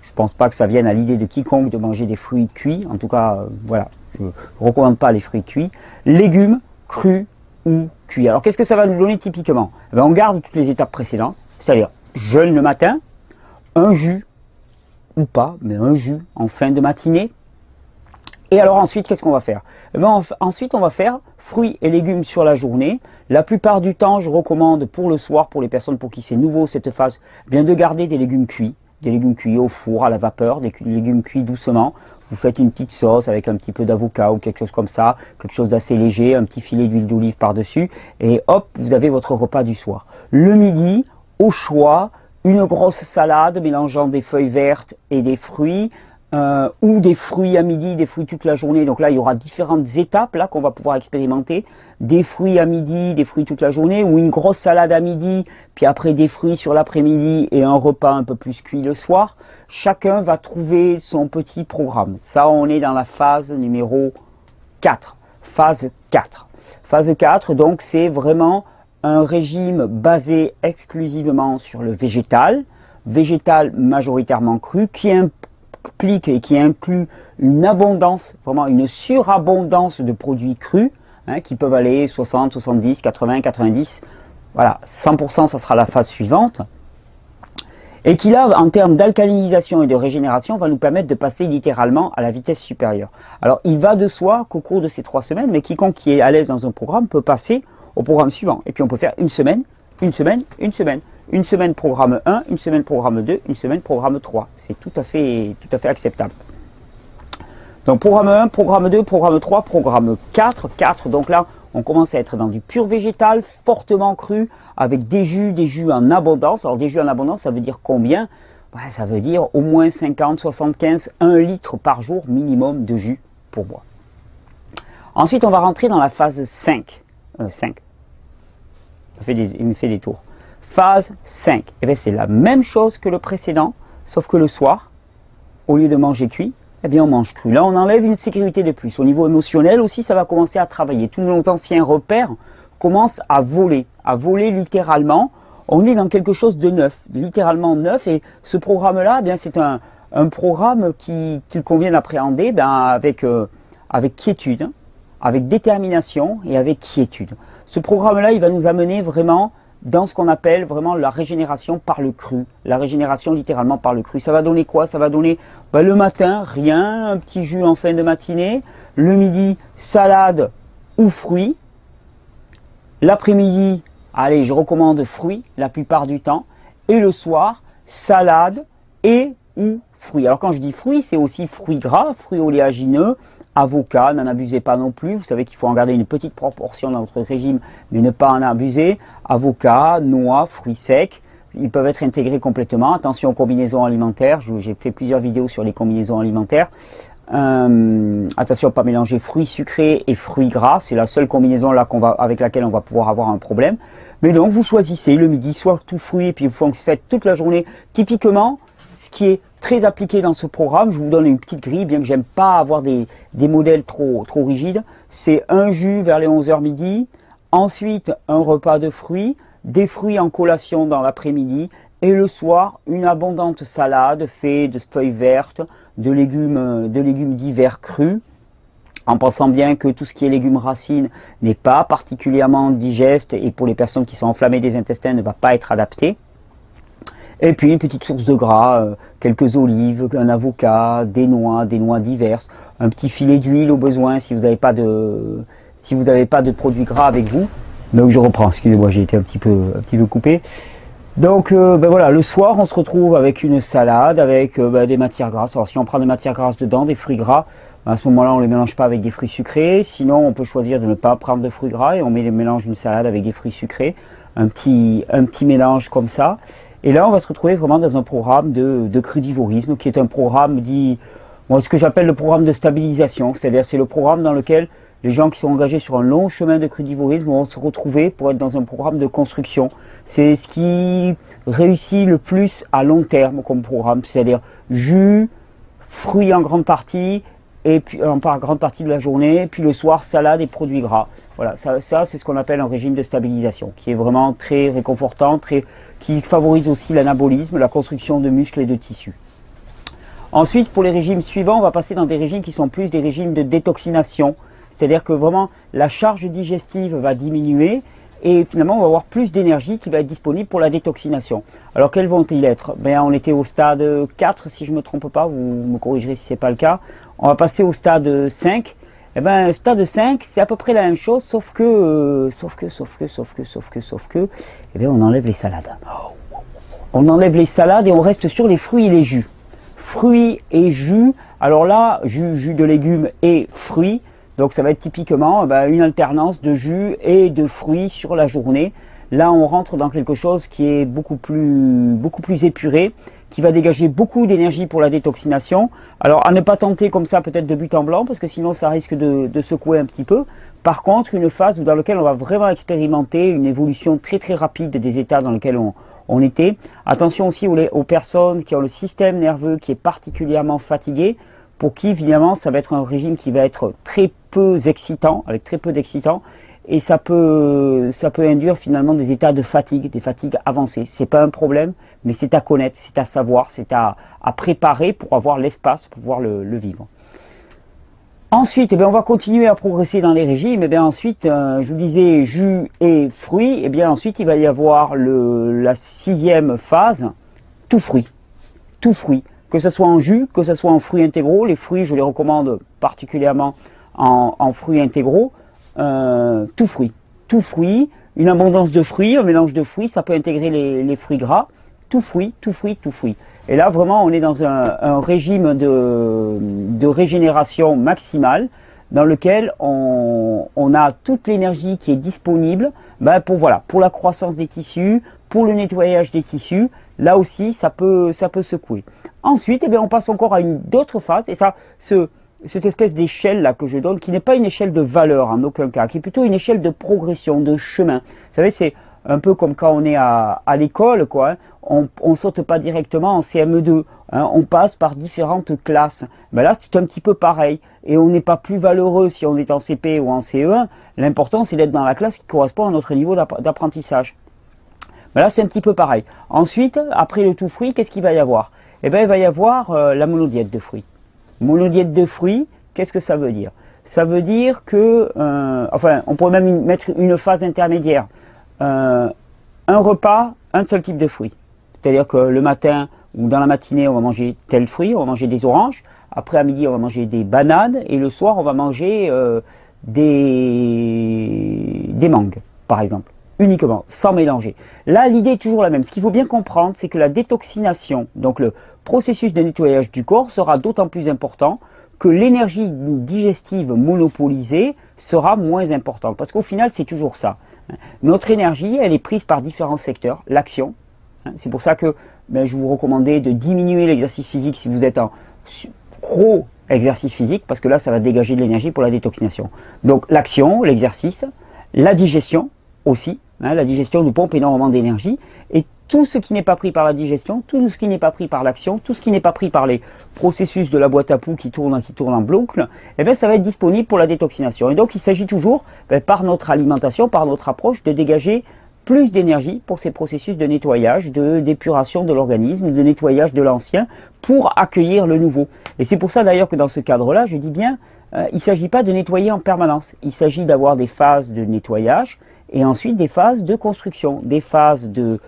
je pense pas que ça vienne à l'idée de quiconque de manger des fruits cuits. En tout cas, voilà, je ne recommande pas les fruits cuits. Légumes crus ou cuits. Alors qu'est-ce que ça va nous donner typiquement? Eh bien, on garde toutes les étapes précédentes, c'est-à-dire jeûne le matin, un jus, ou pas, mais un jus en fin de matinée. Et alors ensuite, qu'est-ce qu'on va faire? Eh bien, ensuite, on va faire fruits et légumes sur la journée. La plupart du temps, je recommande pour le soir, pour les personnes pour qui c'est nouveau cette phase, eh bien de garder des légumes cuits au four, à la vapeur, des légumes cuits doucement. Vous faites une petite sauce avec un petit peu d'avocat ou quelque chose comme ça, quelque chose d'assez léger, un petit filet d'huile d'olive par-dessus, et hop, vous avez votre repas du soir. Le midi, au choix, une grosse salade mélangeant des feuilles vertes et des fruits, ou des fruits à midi, des fruits toute la journée. Donc là, il y aura différentes étapes là qu'on va pouvoir expérimenter. Des fruits à midi, des fruits toute la journée, ou une grosse salade à midi, puis après des fruits sur l'après-midi et un repas un peu plus cuit le soir. Chacun va trouver son petit programme. Ça, on est dans la phase numéro 4. Phase 4. Phase 4, donc c'est vraiment un régime basé exclusivement sur le végétal majoritairement cru, qui implique et qui inclut une abondance, vraiment une surabondance de produits crus, hein, qui peuvent aller 60, 70, 80, 90, voilà, 100%, ça sera la phase suivante, et qui là, en termes d'alcalinisation et de régénération, va nous permettre de passer littéralement à la vitesse supérieure. Alors, il va de soi qu'au cours de ces 3 semaines, mais quiconque qui est à l'aise dans un programme peut passer au programme suivant, et puis on peut faire une semaine, une semaine, une semaine. Une semaine programme 1, une semaine programme 2, une semaine programme 3. C'est tout à fait acceptable. Donc programme 1, programme 2, programme 3, programme 4. 4, donc là, on commence à être dans du pur végétal, fortement cru, avec des jus en abondance. Alors des jus en abondance, ça veut dire combien? Ouais, ça veut dire au moins 50, 75, 1 litre par jour minimum de jus pour boire. Ensuite, on va rentrer dans la phase 5. 5. Il me fait des tours. Phase 5, eh bien c'est la même chose que le précédent, sauf que le soir, au lieu de manger cuit, eh bien on mange cru. Là on enlève une sécurité de plus. Au niveau émotionnel aussi, ça va commencer à travailler. Tous nos anciens repères commencent à voler littéralement. On est dans quelque chose de neuf, littéralement neuf, et ce programme-là, eh bien c'est un programme qu'il convient d'appréhender avec quiétude, avec détermination et avec quiétude. Ce programme-là, il va nous amener vraiment dans ce qu'on appelle vraiment la régénération par le cru. La régénération littéralement par le cru. Ça va donner quoi? Ça va donner le matin, rien, un petit jus en fin de matinée. Le midi, salade ou fruits. L'après-midi, allez, je recommande fruits la plupart du temps. Et le soir, salade et ou fruits. Alors quand je dis fruits, c'est aussi fruits gras, fruits oléagineux, avocat, n'en abusez pas non plus. Vous savez qu'il faut en garder une petite proportion dans votre régime, mais ne pas en abuser. Avocat, noix, fruits secs, ils peuvent être intégrés complètement. Attention aux combinaisons alimentaires, j'ai fait plusieurs vidéos sur les combinaisons alimentaires. Attention à ne pas mélanger fruits sucrés et fruits gras, c'est la seule combinaison là avec laquelle on va pouvoir avoir un problème. Mais donc vous choisissez le midi, soit tout fruit, et puis vous faites toute la journée. Typiquement, ce qui est très appliqué dans ce programme, je vous donne une petite grille, bien que j'aime pas avoir des modèles trop rigides. C'est un jus vers les 11h midi, ensuite un repas de fruits, des fruits en collation dans l'après-midi, et le soir, une abondante salade faite de feuilles vertes, de légumes divers crus, en pensant bien que tout ce qui est légumes racines n'est pas particulièrement digeste, et pour les personnes qui sont enflammées des intestins ne va pas être adapté. Et puis une petite source de gras, quelques olives, un avocat, des noix diverses, un petit filet d'huile au besoin si vous n'avez pas de produits gras avec vous. Donc je reprends, excusez-moi, j'ai été un petit peu coupé. Donc voilà, le soir on se retrouve avec une salade, avec des matières grasses. Alors si on prend des matières grasses dedans, des fruits gras, à ce moment-là on ne les mélange pas avec des fruits sucrés. Sinon on peut choisir de ne pas prendre de fruits gras et on mélange une salade avec des fruits sucrés. Un petit mélange comme ça. Et là, on va se retrouver vraiment dans un programme de crudivorisme, qui est un programme ce que j'appelle le programme de stabilisation. C'est-à-dire, c'est le programme dans lequel les gens qui sont engagés sur un long chemin de crudivorisme vont se retrouver pour être dans un programme de construction. C'est ce qui réussit le plus à long terme comme programme. C'est-à-dire jus, fruits en grande partie, et puis en grande partie de la journée, puis le soir, salade et produits gras. Voilà, ça c'est ce qu'on appelle un régime de stabilisation, qui est vraiment très réconfortant, qui favorise aussi l'anabolisme, la construction de muscles et de tissus. Ensuite, pour les régimes suivants, on va passer dans des régimes qui sont plus des régimes de détoxination, c'est-à-dire que vraiment la charge digestive va diminuer, et finalement on va avoir plus d'énergie qui va être disponible pour la détoxination. Alors quels vont-ils être? On était au stade 4 si je ne me trompe pas, vous me corrigerez si ce n'est pas le cas. On va passer au stade 5. Stade 5 c'est à peu près la même chose, sauf que, on enlève les salades. On enlève les salades et on reste sur les fruits et les jus. Fruits et jus, alors là, jus de légumes et fruits. Donc ça va être typiquement une alternance de jus et de fruits sur la journée. Là on rentre dans quelque chose qui est beaucoup plus épuré, qui va dégager beaucoup d'énergie pour la détoxination. Alors à ne pas tenter comme ça peut-être de but en blanc, parce que sinon ça risque de secouer un petit peu. Par contre, une phase dans laquelle on va vraiment expérimenter une évolution très très rapide des états dans lesquels on était. Attention aussi aux personnes qui ont le système nerveux qui est particulièrement fatigué, pour qui évidemment ça va être un régime qui va être très peu excitant, avec très peu d'excitants, et ça peut induire finalement des états de fatigue, des fatigues avancées. C'est pas un problème, mais c'est à connaître, c'est à savoir, c'est à préparer pour avoir l'espace pour pouvoir le vivre. Ensuite, on va continuer à progresser dans les régimes. Ensuite, je vous disais jus et fruits. Ensuite, il va y avoir la 6e phase, tout fruit. Tout fruit. Que ce soit en jus, que ce soit en fruits intégraux. Les fruits, je les recommande particulièrement en fruits intégraux. Tout fruit. Tout fruit. Une abondance de fruits, un mélange de fruits, ça peut intégrer les fruits gras. Tout fruit, tout fruit, tout fruit. Et là, vraiment, on est dans un régime de régénération maximale dans lequel on a toute l'énergie qui est disponible pour la croissance des tissus, pour le nettoyage des tissus. Là aussi, ça peut secouer. Ensuite, on passe encore à d'autres phases. Et ça, cette espèce d'échelle là que je donne, qui n'est pas une échelle de valeur en aucun cas, qui est plutôt une échelle de progression, de chemin. Vous savez, c'est un peu comme quand on est à l'école, quoi. On saute pas directement en CM2, hein, on passe par différentes classes. Là, c'est un petit peu pareil. Et on n'est pas plus valeureux si on est en CP ou en CE1. L'important, c'est d'être dans la classe qui correspond à notre niveau d'apprentissage. Là, c'est un petit peu pareil. Ensuite, après le tout fruit, qu'est-ce qu'il va y avoir? Il va y avoir la monodiète de fruits. Monodiète de fruits, qu'est-ce que ça veut dire? Ça veut dire que, on pourrait même mettre une phase intermédiaire. Un repas, un seul type de fruits. C'est-à-dire que le matin ou dans la matinée, on va manger tel fruit, on va manger des oranges. Après, à midi, on va manger des bananes. Et le soir, on va manger des mangues, par exemple. Uniquement, sans mélanger. Là, l'idée est toujours la même. Ce qu'il faut bien comprendre, c'est que la détoxination, donc le processus de nettoyage du corps, sera d'autant plus important que l'énergie digestive monopolisée sera moins importante. Parce qu'au final, c'est toujours ça. Notre énergie, elle est prise par différents secteurs. L'action, c'est pour ça que je vous recommandais de diminuer l'exercice physique si vous êtes en gros exercice physique, parce que là, ça va dégager de l'énergie pour la détoxination. Donc l'action, l'exercice, la digestion aussi. La digestion nous pompe énormément d'énergie, et tout ce qui n'est pas pris par la digestion, tout ce qui n'est pas pris par l'action, tout ce qui n'est pas pris par les processus de la boîte à poux qui tournent en boucle, ça va être disponible pour la détoxination. Et donc il s'agit toujours, par notre alimentation, par notre approche, de dégager plus d'énergie pour ces processus de nettoyage, d'épuration de l'organisme, de nettoyage de l'ancien, pour accueillir le nouveau. Et c'est pour ça d'ailleurs que dans ce cadre-là, je dis bien, il ne s'agit pas de nettoyer en permanence. Il s'agit d'avoir des phases de nettoyage, et ensuite des phases de construction, des phases de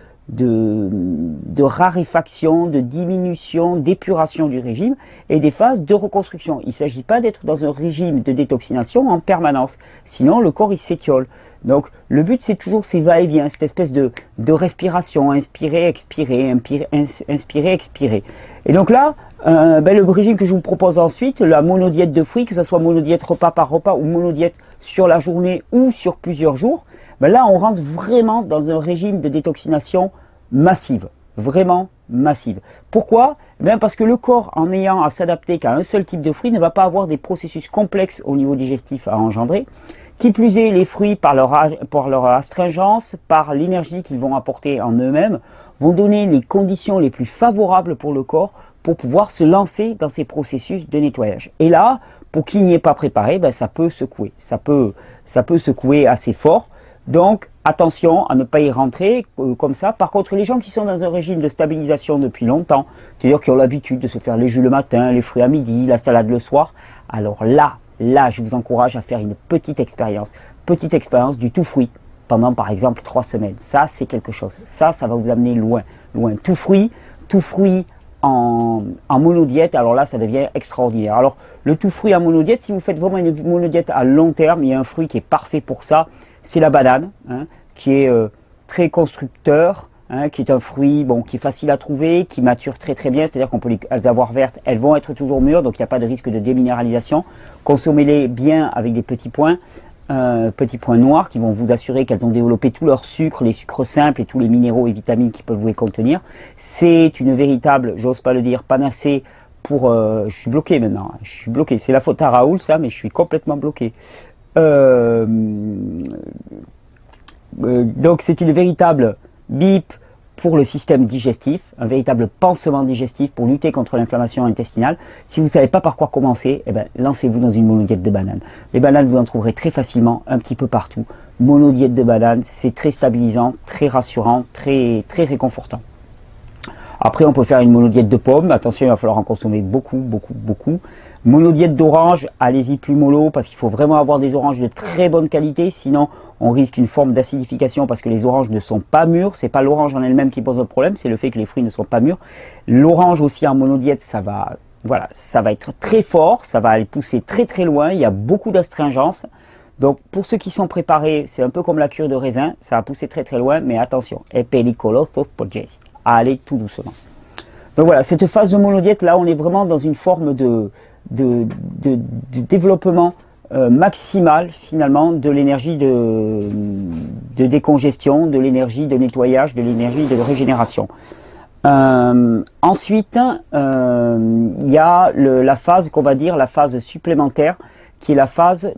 raréfaction, de diminution, d'épuration du régime, et des phases de reconstruction. Il ne s'agit pas d'être dans un régime de détoxination en permanence, sinon le corps il s'étiole. Donc le but c'est toujours ces va-et-vient, cette espèce de respiration, inspirer, expirer, inspirer, expirer. Et donc là, le régime que je vous propose ensuite, la monodiète de fruits, que ce soit monodiète repas par repas ou monodiète sur la journée ou sur plusieurs jours, là on rentre vraiment dans un régime de détoxination massive, vraiment massive. Pourquoi? Parce que le corps, en ayant à s'adapter qu'à un seul type de fruit, ne va pas avoir des processus complexes au niveau digestif à engendrer. Qui plus est, les fruits, par leur astringence, par l'énergie qu'ils vont apporter en eux-mêmes, vont donner les conditions les plus favorables pour le corps pour pouvoir se lancer dans ces processus de nettoyage. Et là, pour qui n'y est pas préparé, ben, ça peut secouer. Ça peut secouer assez fort. Donc, attention à ne pas y rentrer comme ça. Par contre, les gens qui sont dans un régime de stabilisation depuis longtemps, c'est-à-dire qui ont l'habitude de se faire les jus le matin, les fruits à midi, la salade le soir, alors là, je vous encourage à faire une petite expérience du tout fruit pendant par exemple 3 semaines. Ça, c'est quelque chose. Ça va vous amener loin, loin. Tout fruit en monodiète, alors là, ça devient extraordinaire. Alors, le tout fruit en monodiète, si vous faites vraiment une monodiète à long terme, il y a un fruit qui est parfait pour ça, c'est la banane, hein, qui est très constructeur, hein, qui est un fruit qui est facile à trouver, qui mature très très bien, c'est-à-dire qu'on peut les avoir vertes, elles vont être toujours mûres, donc il n'y a pas de risque de déminéralisation. Consommez-les bien avec des petits points noirs qui vont vous assurer qu'elles ont développé tout leur sucre, les sucres simples et tous les minéraux et vitamines qui peuvent vous les contenir. C'est une véritable, j'ose pas le dire, panacée pour... je suis bloqué maintenant, je suis bloqué. C'est la faute à Raoul ça, mais je suis complètement bloqué. Donc c'est une véritable bip pour le système digestif, un véritable pansement digestif pour lutter contre l'inflammation intestinale. Si vous ne savez pas par quoi commencer, eh ben, lancez-vous dans une monodiète de bananes. Les bananes, vous en trouverez très facilement, un petit peu partout. Monodiète de bananes, c'est très stabilisant, très rassurant, très réconfortant. Après, on peut faire une monodiète de pommes. Attention, il va falloir en consommer beaucoup, beaucoup, beaucoup. Monodiète d'orange, allez-y plus mollo parce qu'il faut vraiment avoir des oranges de très bonne qualité. Sinon, on risque une forme d'acidification parce que les oranges ne sont pas mûres. C'est pas l'orange en elle-même qui pose le problème, c'est le fait que les fruits ne sont pas mûrs. L'orange aussi en monodiète, ça va être très fort, ça va aller pousser très très loin. Il y a beaucoup d'astringence. Donc, pour ceux qui sont préparés, c'est un peu comme la cure de raisin. Ça va pousser très très loin, mais attention. E pericolosos podgesi. Allez tout doucement. Donc voilà, cette phase de monodiète, là, on est vraiment dans une forme de développement maximal, finalement, de l'énergie de décongestion, de l'énergie de nettoyage, de l'énergie de régénération. Ensuite, il y a la phase qu'on va dire, la phase supplémentaire, qui est la phase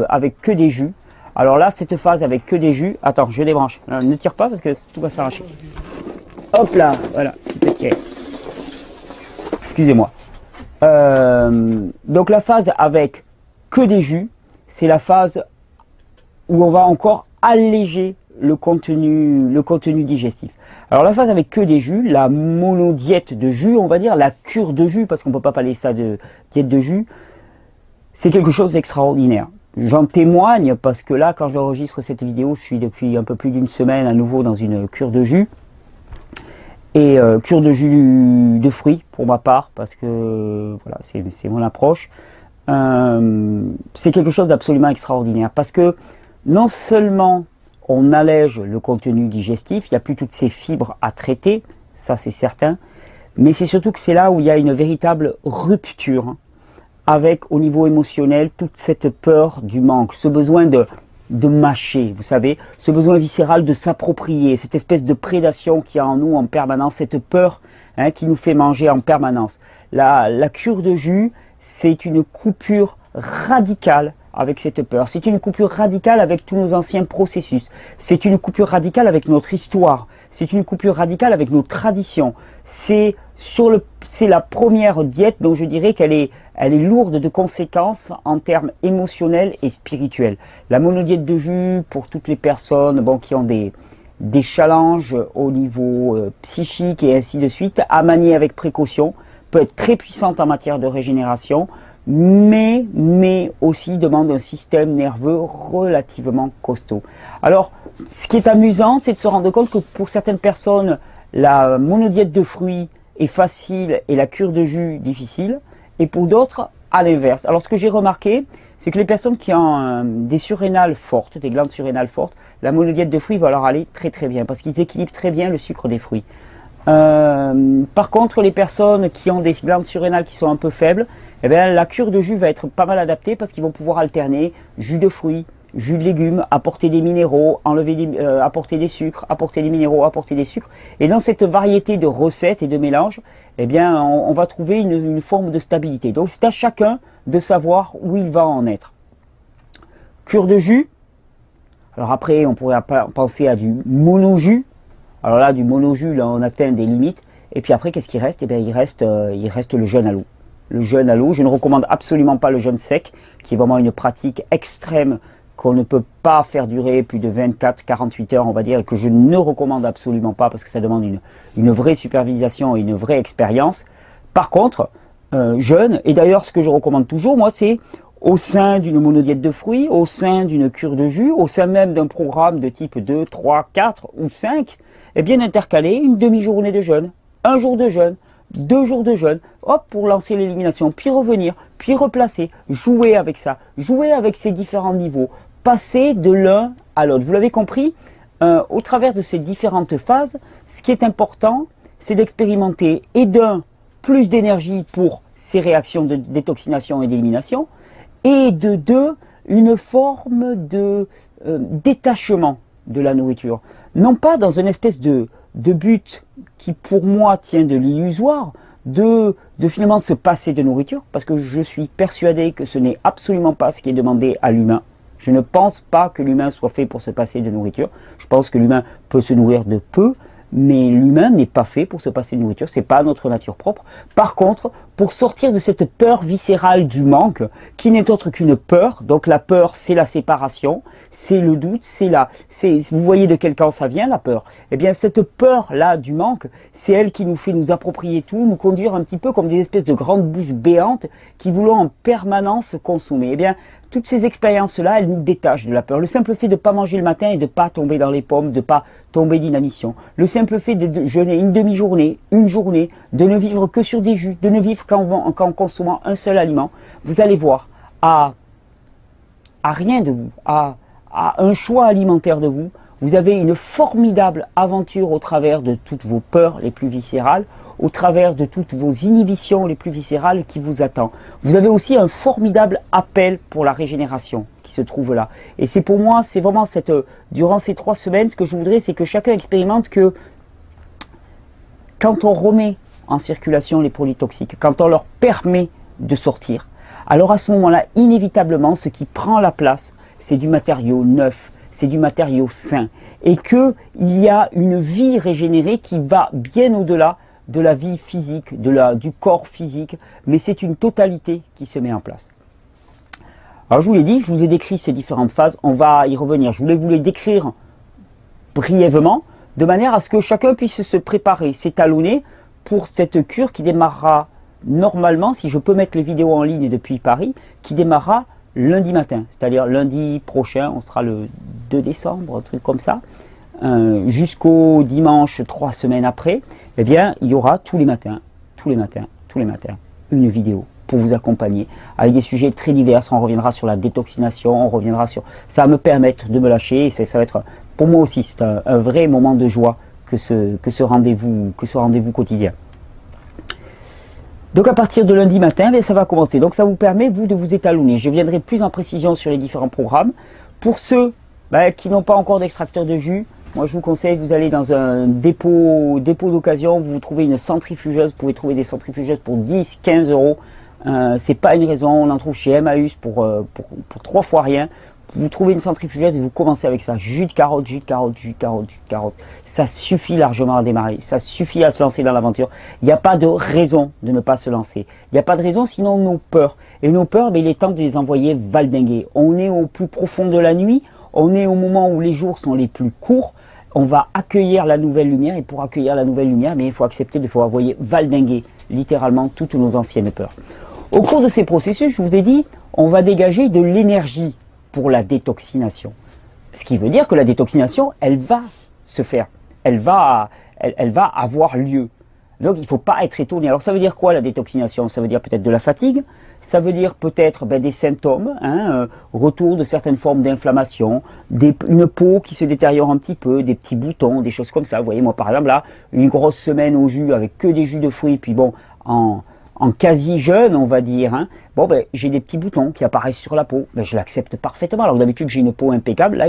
avec que des jus. Alors là, cette phase avec que des jus, attends, je débranche. Alors, ne tire pas parce que tout va s'arracher. Hop là, voilà, tu peux tirer. Excusez-moi. Donc la phase avec que des jus, c'est la phase où on va encore alléger le contenu digestif. Alors la phase avec que des jus, la monodiète de jus, on va dire la cure de jus, parce qu'on ne peut pas parler ça de diète de jus, c'est quelque chose d'extraordinaire. J'en témoigne parce que là, quand j'enregistre cette vidéo, je suis depuis un peu plus d'une semaine à nouveau dans une cure de jus. Et cure de jus de fruits pour ma part, parce que voilà, c'est mon approche. C'est quelque chose d'absolument extraordinaire, parce que non seulement on allège le contenu digestif, il n'y a plus toutes ces fibres à traiter, ça c'est certain, mais c'est surtout que c'est là où il y a une véritable rupture avec, au niveau émotionnel, toute cette peur du manque, ce besoin de mâcher, vous savez, ce besoin viscéral de s'approprier, cette espèce de prédation qu'il y a en nous en permanence, cette peur qui nous fait manger en permanence. La cure de jus, c'est une coupure radicale avec cette peur, c'est une coupure radicale avec tous nos anciens processus, c'est une coupure radicale avec notre histoire, c'est une coupure radicale avec nos traditions, c'est la première diète dont je dirais qu'elle est lourde de conséquences en termes émotionnels et spirituels. La monodiète de jus, pour toutes les personnes qui ont des challenges au niveau psychique et ainsi de suite, à manier avec précaution, peut être très puissante en matière de régénération, mais aussi demande un système nerveux relativement costaud. Alors, ce qui est amusant, c'est de se rendre compte que pour certaines personnes, la monodiète de fruits est facile et la cure de jus difficile, et pour d'autres, à l'inverse. Alors ce que j'ai remarqué, c'est que les personnes qui ont des surrénales fortes, des glandes surrénales fortes, la monodiète de fruits va leur aller très très bien, parce qu'ils équilibrent très bien le sucre des fruits. Par contre, les personnes qui ont des glandes surrénales qui sont un peu faibles, eh bien, la cure de jus va être pas mal adaptée, parce qu'ils vont pouvoir alterner jus de fruits, jus de légumes, apporter des minéraux, apporter des sucres, apporter des minéraux, apporter des sucres. Et dans cette variété de recettes et de mélanges, eh bien, on va trouver une forme de stabilité. Donc c'est à chacun de savoir où il va en être. Cure de jus. Alors après, on pourrait penser à du mono-jus. Alors là, du monojus, là, on atteint des limites. Et puis après, qu'est-ce qui reste? Eh bien, il reste le jeûne à l'eau. Le jeûne à l'eau, je ne recommande absolument pas le jeûne sec, qui est vraiment une pratique extrême qu'on ne peut pas faire durer plus de 24-48 heures, on va dire, et que je ne recommande absolument pas parce que ça demande une vraie supervision et une vraie expérience. Par contre, jeûne, et d'ailleurs ce que je recommande toujours, moi, c'est au sein d'une monodiète de fruits, au sein d'une cure de jus, au sein même d'un programme de type 2, 3, 4 ou 5, et bien intercaler une demi-journée de jeûne, un jour de jeûne, 2 jours de jeûne, hop, pour lancer l'élimination, puis revenir, puis replacer, jouer avec ça, jouer avec ces différents niveaux, passer de l'un à l'autre. Vous l'avez compris, au travers de ces différentes phases, ce qui est important, c'est d'expérimenter et d'un, plus d'énergie pour ces réactions de détoxination et d'élimination, et de deux, une forme de détachement de la nourriture. Non pas dans une espèce de but qui pour moi tient de l'illusoire, de finalement se passer de nourriture, parce que je suis persuadé que ce n'est absolument pas ce qui est demandé à l'humain. Je ne pense pas que l'humain soit fait pour se passer de nourriture. Je pense que l'humain peut se nourrir de peu, mais l'humain n'est pas fait pour se passer de nourriture, c'est pas notre nature propre. Par contre, pour sortir de cette peur viscérale du manque, qui n'est autre qu'une peur, donc la peur c'est la séparation, c'est le doute, vous voyez de quel camp ça vient la peur? Eh bien cette peur-là du manque, c'est elle qui nous fait nous approprier tout, nous conduire un petit peu comme des espèces de grandes bouches béantes qui voulons en permanence consommer. Eh bien, toutes ces expériences-là, elles nous détachent de la peur. Le simple fait de ne pas manger le matin et de ne pas tomber dans les pommes, de ne pas tomber d'inanition. Le simple fait de jeûner une demi-journée, une journée, de ne vivre que sur des jus, de ne vivre qu'en consommant un seul aliment, vous allez voir, à rien de vous, à un choix alimentaire de vous, vous avez une formidable aventure au travers de toutes vos peurs les plus viscérales, au travers de toutes vos inhibitions les plus viscérales qui vous attend. Vous avez aussi un formidable appel pour la régénération qui se trouve là. Et c'est pour moi, c'est vraiment durant ces 3 semaines, ce que je voudrais, c'est que chacun expérimente que quand on remet en circulation les produits toxiques, quand on leur permet de sortir, alors à ce moment-là, inévitablement, ce qui prend la place, c'est du matériau neuf, c'est du matériau sain, et qu'il y a une vie régénérée qui va bien au-delà de la vie physique, du corps physique, mais c'est une totalité qui se met en place. Alors je vous l'ai dit, je vous ai décrit ces différentes phases, on va y revenir. Je voulais vous les décrire brièvement, de manière à ce que chacun puisse se préparer, s'étalonner pour cette cure qui démarrera normalement, si je peux mettre les vidéos en ligne depuis Paris, qui démarrera lundi matin, c'est-à-dire lundi prochain, on sera le 2 décembre, un truc comme ça, jusqu'au dimanche 3 semaines après, eh bien, il y aura tous les matins, une vidéo pour vous accompagner avec des sujets très divers. On reviendra sur la détoxination, on reviendra sur... Ça va me permettre de me lâcher, et ça va être, pour moi aussi, c'est un vrai moment de joie que ce rendez-vous quotidien. Donc à partir de lundi matin, ça va commencer. Donc ça vous permet, vous, de vous étalonner. Je viendrai plus en précision sur les différents programmes. Pour ceux qui n'ont pas encore d'extracteur de jus, moi je vous conseille, vous allez dans un dépôt d'occasion, vous trouvez une centrifugeuse, vous pouvez trouver des centrifugeuses pour 10, 15 euros. C'est pas une raison, on en trouve chez Emmaüs pour 3 fois rien. Vous trouvez une centrifugeuse et vous commencez avec ça. Jus de carotte, jus de carotte, jus de carotte, jus de carotte. Ça suffit largement à démarrer. Ça suffit à se lancer dans l'aventure. Il n'y a pas de raison de ne pas se lancer. Il n'y a pas de raison, sinon nos peurs. Et nos peurs, il est temps de les envoyer valdinguer. On est au plus profond de la nuit. On est au moment où les jours sont les plus courts. On va accueillir la nouvelle lumière. Et pour accueillir la nouvelle lumière, il faut accepter de envoyer valdinguer littéralement toutes nos anciennes peurs. Au cours de ces processus, je vous ai dit, on va dégager de l'énergie pour la détoxination. Ce qui veut dire que la détoxination, elle va se faire. Elle va avoir lieu. Donc il ne faut pas être étonné. Alors ça veut dire quoi la détoxination? Ça veut dire peut-être de la fatigue, ça veut dire peut-être des symptômes, retour de certaines formes d'inflammation, une peau qui se détériore un petit peu, des petits boutons, des choses comme ça. Vous voyez, moi par exemple là, une grosse semaine au jus avec que des jus de fruits, puis bon, en quasi-jeûne, on va dire, j'ai des petits boutons qui apparaissent sur la peau. Je l'accepte parfaitement. Alors d'habitude, j'ai une peau impeccable. Là,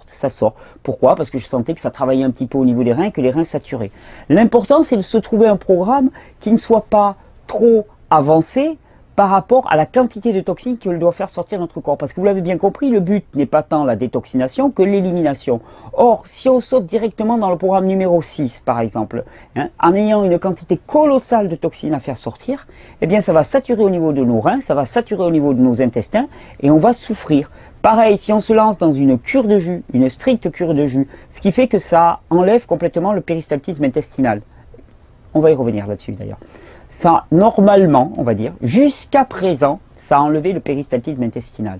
ça sort. Pourquoi? Parce que je sentais que ça travaillait un petit peu au niveau des reins, que les reins saturaient. L'important, c'est de se trouver un programme qui ne soit pas trop avancé, par rapport à la quantité de toxines qu'elle doit faire sortir notre corps. Parce que vous l'avez bien compris, le but n'est pas tant la détoxination que l'élimination. Or, si on saute directement dans le programme numéro 6, par exemple, hein, en ayant une quantité colossale de toxines à faire sortir, eh bien ça va saturer au niveau de nos reins, ça va saturer au niveau de nos intestins, et on va souffrir. Pareil, si on se lance dans une cure de jus, une stricte cure de jus, ce qui fait que ça enlève complètement le péristaltisme intestinal. On va y revenir là-dessus d'ailleurs. Ça, normalement, on va dire, jusqu'à présent, ça a enlevé le péristaltisme intestinal.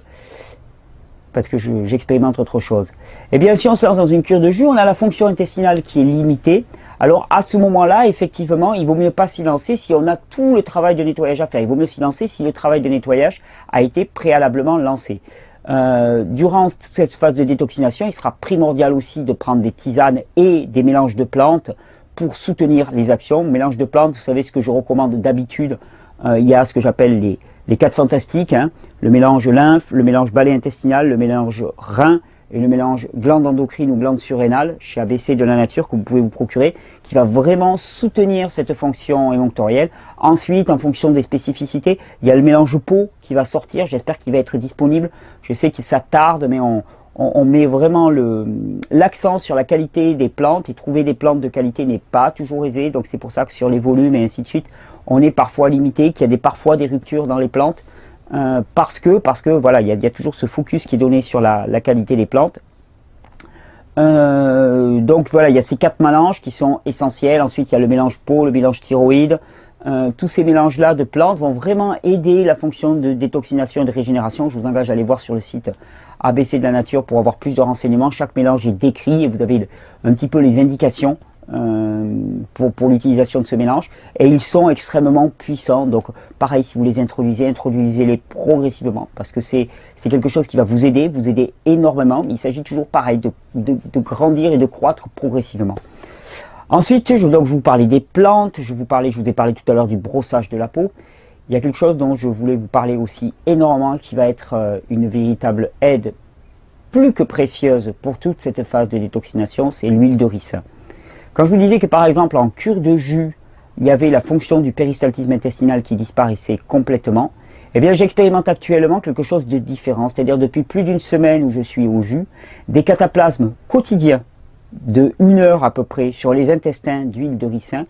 Parce que j'expérimente autre chose. Eh bien, si on se lance dans une cure de jus, on a la fonction intestinale qui est limitée. Alors, à ce moment-là, effectivement, il vaut mieux pas s'y lancer si on a tout le travail de nettoyage à faire. Il vaut mieux s'y lancer si le travail de nettoyage a été préalablement lancé. Durant cette phase de détoxination, il sera primordial aussi de prendre des tisanes et des mélanges de plantes pour soutenir les actions. Mélange de plantes, vous savez ce que je recommande d'habitude, il y a ce que j'appelle les 4 fantastiques, hein, le mélange lymphe, le mélange balai intestinal, le mélange rein et le mélange glande endocrine ou glande surrénale chez ABC de la nature que vous pouvez vous procurer, qui va vraiment soutenir cette fonction émonctorielle. Ensuite, en fonction des spécificités, il y a le mélange peau qui va sortir, j'espère qu'il va être disponible. Je sais que ça tarde, mais on met vraiment l'accent sur la qualité des plantes, et trouver des plantes de qualité n'est pas toujours aisé, donc c'est pour ça que sur les volumes et ainsi de suite, on est parfois limité, qu'il y a parfois des ruptures dans les plantes, parce que voilà, il y a toujours ce focus qui est donné sur la qualité des plantes. Donc voilà, il y a ces 4 mélanges qui sont essentiels. Ensuite, il y a le mélange peau, le mélange thyroïde. Tous ces mélanges-là de plantes vont vraiment aider la fonction de détoxination et de régénération. Je vous engage à aller voir sur le site ABC de la nature pour avoir plus de renseignements. Chaque mélange est décrit et vous avez un petit peu les indications pour l'utilisation de ce mélange. Et ils sont extrêmement puissants. Donc pareil, si vous les introduisez, introduisez-les progressivement. Parce que c'est quelque chose qui va vous aider énormément. Il s'agit toujours pareil de grandir et de croître progressivement. Ensuite, je vous parlais des plantes, je vous ai parlé tout à l'heure du brossage de la peau. Il y a quelque chose dont je voulais vous parler aussi énormément, qui va être une véritable aide plus que précieuse pour toute cette phase de détoxination, c'est l'huile de ricin. Quand je vous disais que par exemple en cure de jus, il y avait la fonction du péristaltisme intestinal qui disparaissait complètement, eh bien j'expérimente actuellement quelque chose de différent, c'est-à-dire depuis plus d'une semaine où je suis au jus, des cataplasmes quotidiens de 1 heure à peu près sur les intestins d'huile de ricin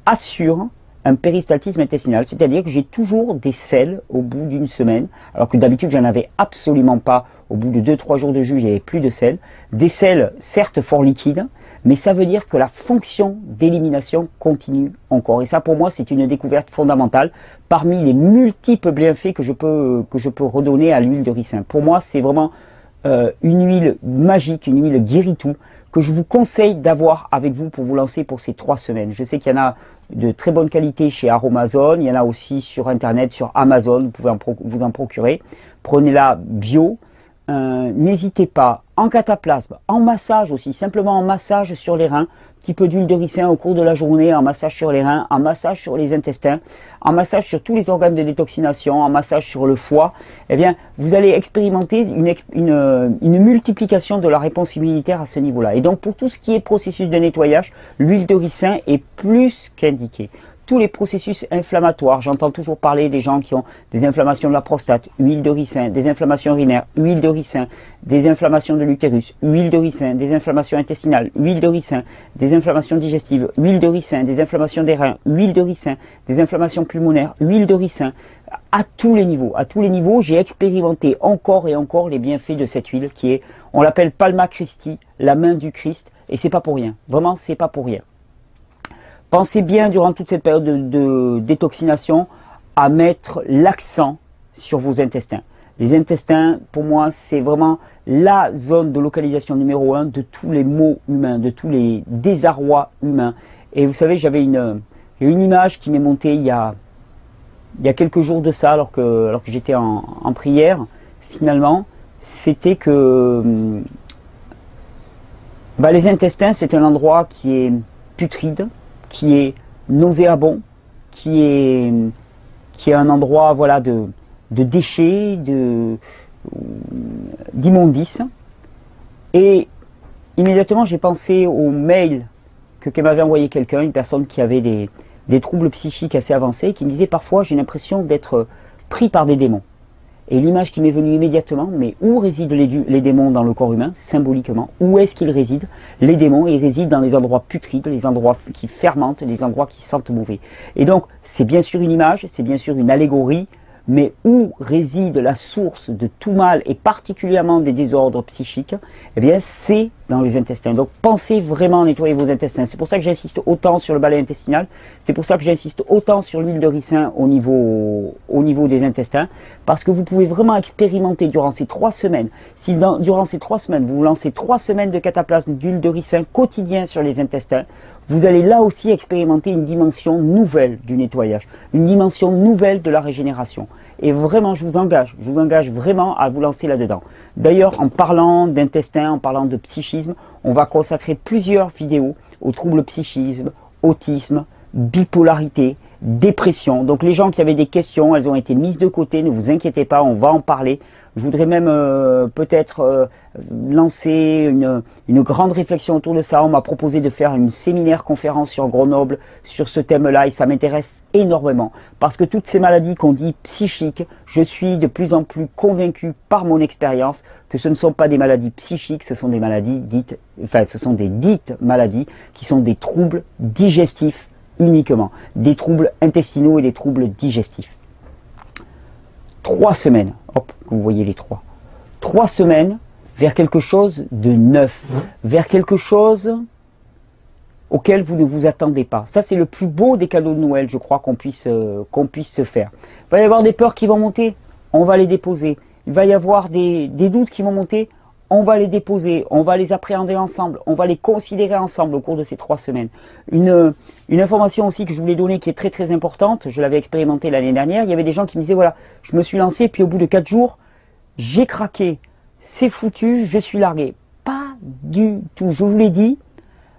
assurent un péristaltisme intestinal, c'est-à-dire que j'ai toujours des selles au bout d'une semaine, alors que d'habitude j'en avais absolument pas. Au bout de 2-3 jours de jus, j'avais plus de selles. Des selles certes fort liquides, mais ça veut dire que la fonction d'élimination continue encore. Et ça pour moi c'est une découverte fondamentale parmi les multiples bienfaits que je peux redonner à l'huile de ricin. Pour moi c'est vraiment une huile magique, une huile guérit-tout, que je vous conseille d'avoir avec vous pour vous lancer pour ces 3 semaines. Je sais qu'il y en a de très bonne qualité chez Aromazone, il y en a aussi sur internet, sur Amazon, vous pouvez vous en procurer. Prenez-la bio, n'hésitez pas, en cataplasme, en massage aussi, simplement en massage sur les reins, petit peu d'huile de ricin au cours de la journée, en massage sur les reins, en massage sur les intestins, en massage sur tous les organes de détoxination, en massage sur le foie, eh bien, vous allez expérimenter une multiplication de la réponse immunitaire à ce niveau-là. Et donc, pour tout ce qui est processus de nettoyage, l'huile de ricin est plus qu'indiquée. Tous les processus inflammatoires, j'entends toujours parler des gens qui ont des inflammations de la prostate, huile de ricin, des inflammations urinaires, huile de ricin, des inflammations de l'utérus, huile de ricin, des inflammations intestinales, huile de ricin, des inflammations digestives, huile de ricin, des inflammations des reins, huile de ricin, des inflammations pulmonaires, huile de ricin. À tous les niveaux, j'ai expérimenté encore et encore les bienfaits de cette huile qui est, on l'appelle Palma Christi, la main du Christ, et c'est pas pour rien. Vraiment, c'est pas pour rien. Pensez bien durant toute cette période de détoxination à mettre l'accent sur vos intestins. Les intestins, pour moi, c'est vraiment la zone de localisation numéro 1 de tous les maux humains, de tous les désarrois humains. Et vous savez, j'avais une image qui m'est montée il y a quelques jours de ça, alors que j'étais en prière. Finalement, c'était que les intestins, c'est un endroit qui est putride, qui est nauséabond, qui est un endroit voilà de déchets, d'immondices. Et immédiatement j'ai pensé au mail que m'avait envoyé quelqu'un, une personne qui avait des troubles psychiques assez avancés, qui me disait parfois j'ai l'impression d'être pris par des démons. Et l'image qui m'est venue immédiatement, mais où résident les démons dans le corps humain, symboliquement? Où est-ce qu'ils résident? Les démons, ils résident dans les endroits putrides, les endroits qui fermentent, les endroits qui sentent mauvais. Et donc, c'est bien sûr une image, c'est bien sûr une allégorie, mais où réside la source de tout mal, et particulièrement des désordres psychiques? Eh bien, c'est dans les intestins. Donc, pensez vraiment à nettoyer vos intestins. C'est pour ça que j'insiste autant sur le balai intestinal. C'est pour ça que j'insiste autant sur l'huile de ricin au niveau des intestins. Parce que vous pouvez vraiment expérimenter durant ces 3 semaines. Si durant ces 3 semaines, vous lancez 3 semaines de cataplasme d'huile de ricin quotidien sur les intestins, vous allez là aussi expérimenter une dimension nouvelle du nettoyage, une dimension nouvelle de la régénération. Et vraiment, je vous engage vraiment à vous lancer là-dedans. D'ailleurs, en parlant d'intestin, en parlant de psychisme, on va consacrer plusieurs vidéos aux troubles psychisme, autisme, bipolarité, dépression. Donc les gens qui avaient des questions, elles ont été mises de côté, ne vous inquiétez pas, on va en parler. Je voudrais même peut-être lancer une grande réflexion autour de ça. On m'a proposé de faire une séminaire-conférence sur Grenoble sur ce thème-là et ça m'intéresse énormément. Parce que toutes ces maladies qu'on dit psychiques, je suis de plus en plus convaincu par mon expérience que ce ne sont pas des maladies psychiques, ce sont des maladies dites, ce sont des dites maladies qui sont des troubles digestifs uniquement, des troubles intestinaux et des troubles digestifs. 3 semaines, hop, vous voyez les 3. 3 semaines vers quelque chose de neuf, vers quelque chose auquel vous ne vous attendez pas. Ça, c'est le plus beau des cadeaux de Noël, je crois, qu'on puisse se faire. Il va y avoir des peurs qui vont monter, on va les déposer. Il va y avoir des doutes qui vont monter, on va les déposer, on va les appréhender ensemble, on va les considérer ensemble au cours de ces 3 semaines. Une information aussi que je voulais donner qui est très très importante, je l'avais expérimenté l'année dernière, il y avait des gens qui me disaient voilà, je me suis lancé, puis au bout de 4 jours, j'ai craqué, c'est foutu, je suis largué. Pas du tout, je vous l'ai dit,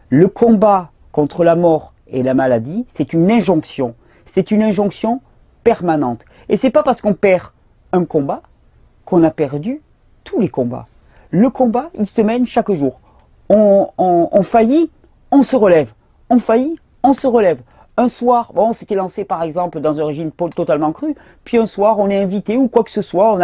le combat contre la mort et la maladie, c'est une injonction permanente. Et c'est pas parce qu'on perd un combat qu'on a perdu tous les combats. Le combat, il se mène chaque jour. On faillit, on se relève. On faillit, on se relève. Un soir, bon, on s'était lancé par exemple dans un régime totalement cru, puis un soir, on est invité ou quoi que ce soit,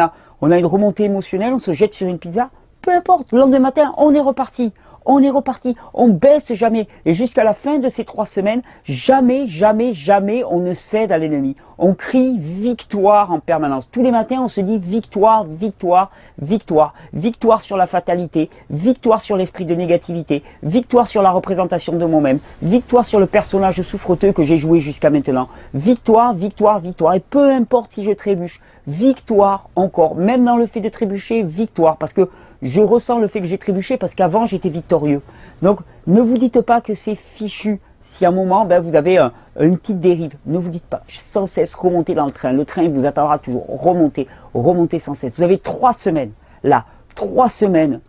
on a une remontée émotionnelle, on se jette sur une pizza, peu importe, le lendemain matin, on est reparti. On est reparti, on baisse jamais. Et jusqu'à la fin de ces 3 semaines, jamais, jamais, jamais on ne cède à l'ennemi. On crie victoire en permanence. Tous les matins, on se dit victoire, victoire, victoire. Victoire sur la fatalité, victoire sur l'esprit de négativité, victoire sur la représentation de moi-même, victoire sur le personnage souffreteux que j'ai joué jusqu'à maintenant. Victoire, victoire, victoire. Et peu importe si je trébuche, victoire encore. Même dans le fait de trébucher, victoire. Parce que je ressens le fait que j'ai trébuché parce qu'avant j'étais victorieux. Donc ne vous dites pas que c'est fichu. Si à un moment vous avez une petite dérive, ne vous dites pas sans cesse remonter dans le train. Le train vous attendra toujours. Remontez, remontez sans cesse. Vous avez 3 semaines là, 3 semaines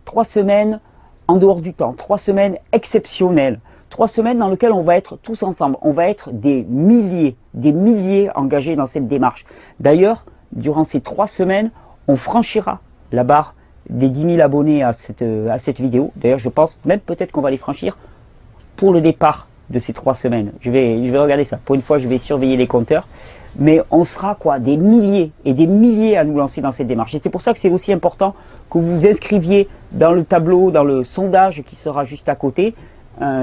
en dehors du temps, 3 semaines exceptionnelles. 3 semaines dans lesquelles on va être tous ensemble. On va être des milliers engagés dans cette démarche. D'ailleurs, durant ces 3 semaines, on franchira la barre des 10 000 abonnés à cette vidéo. D'ailleurs, je pense même peut-être qu'on va les franchir pour le départ de ces 3 semaines. Je vais regarder ça. Pour une fois, je vais surveiller les compteurs. Mais on sera des milliers et des milliers à nous lancer dans cette démarche. Et c'est pour ça que c'est aussi important que vous vous inscriviez dans le tableau, dans le sondage qui sera juste à côté.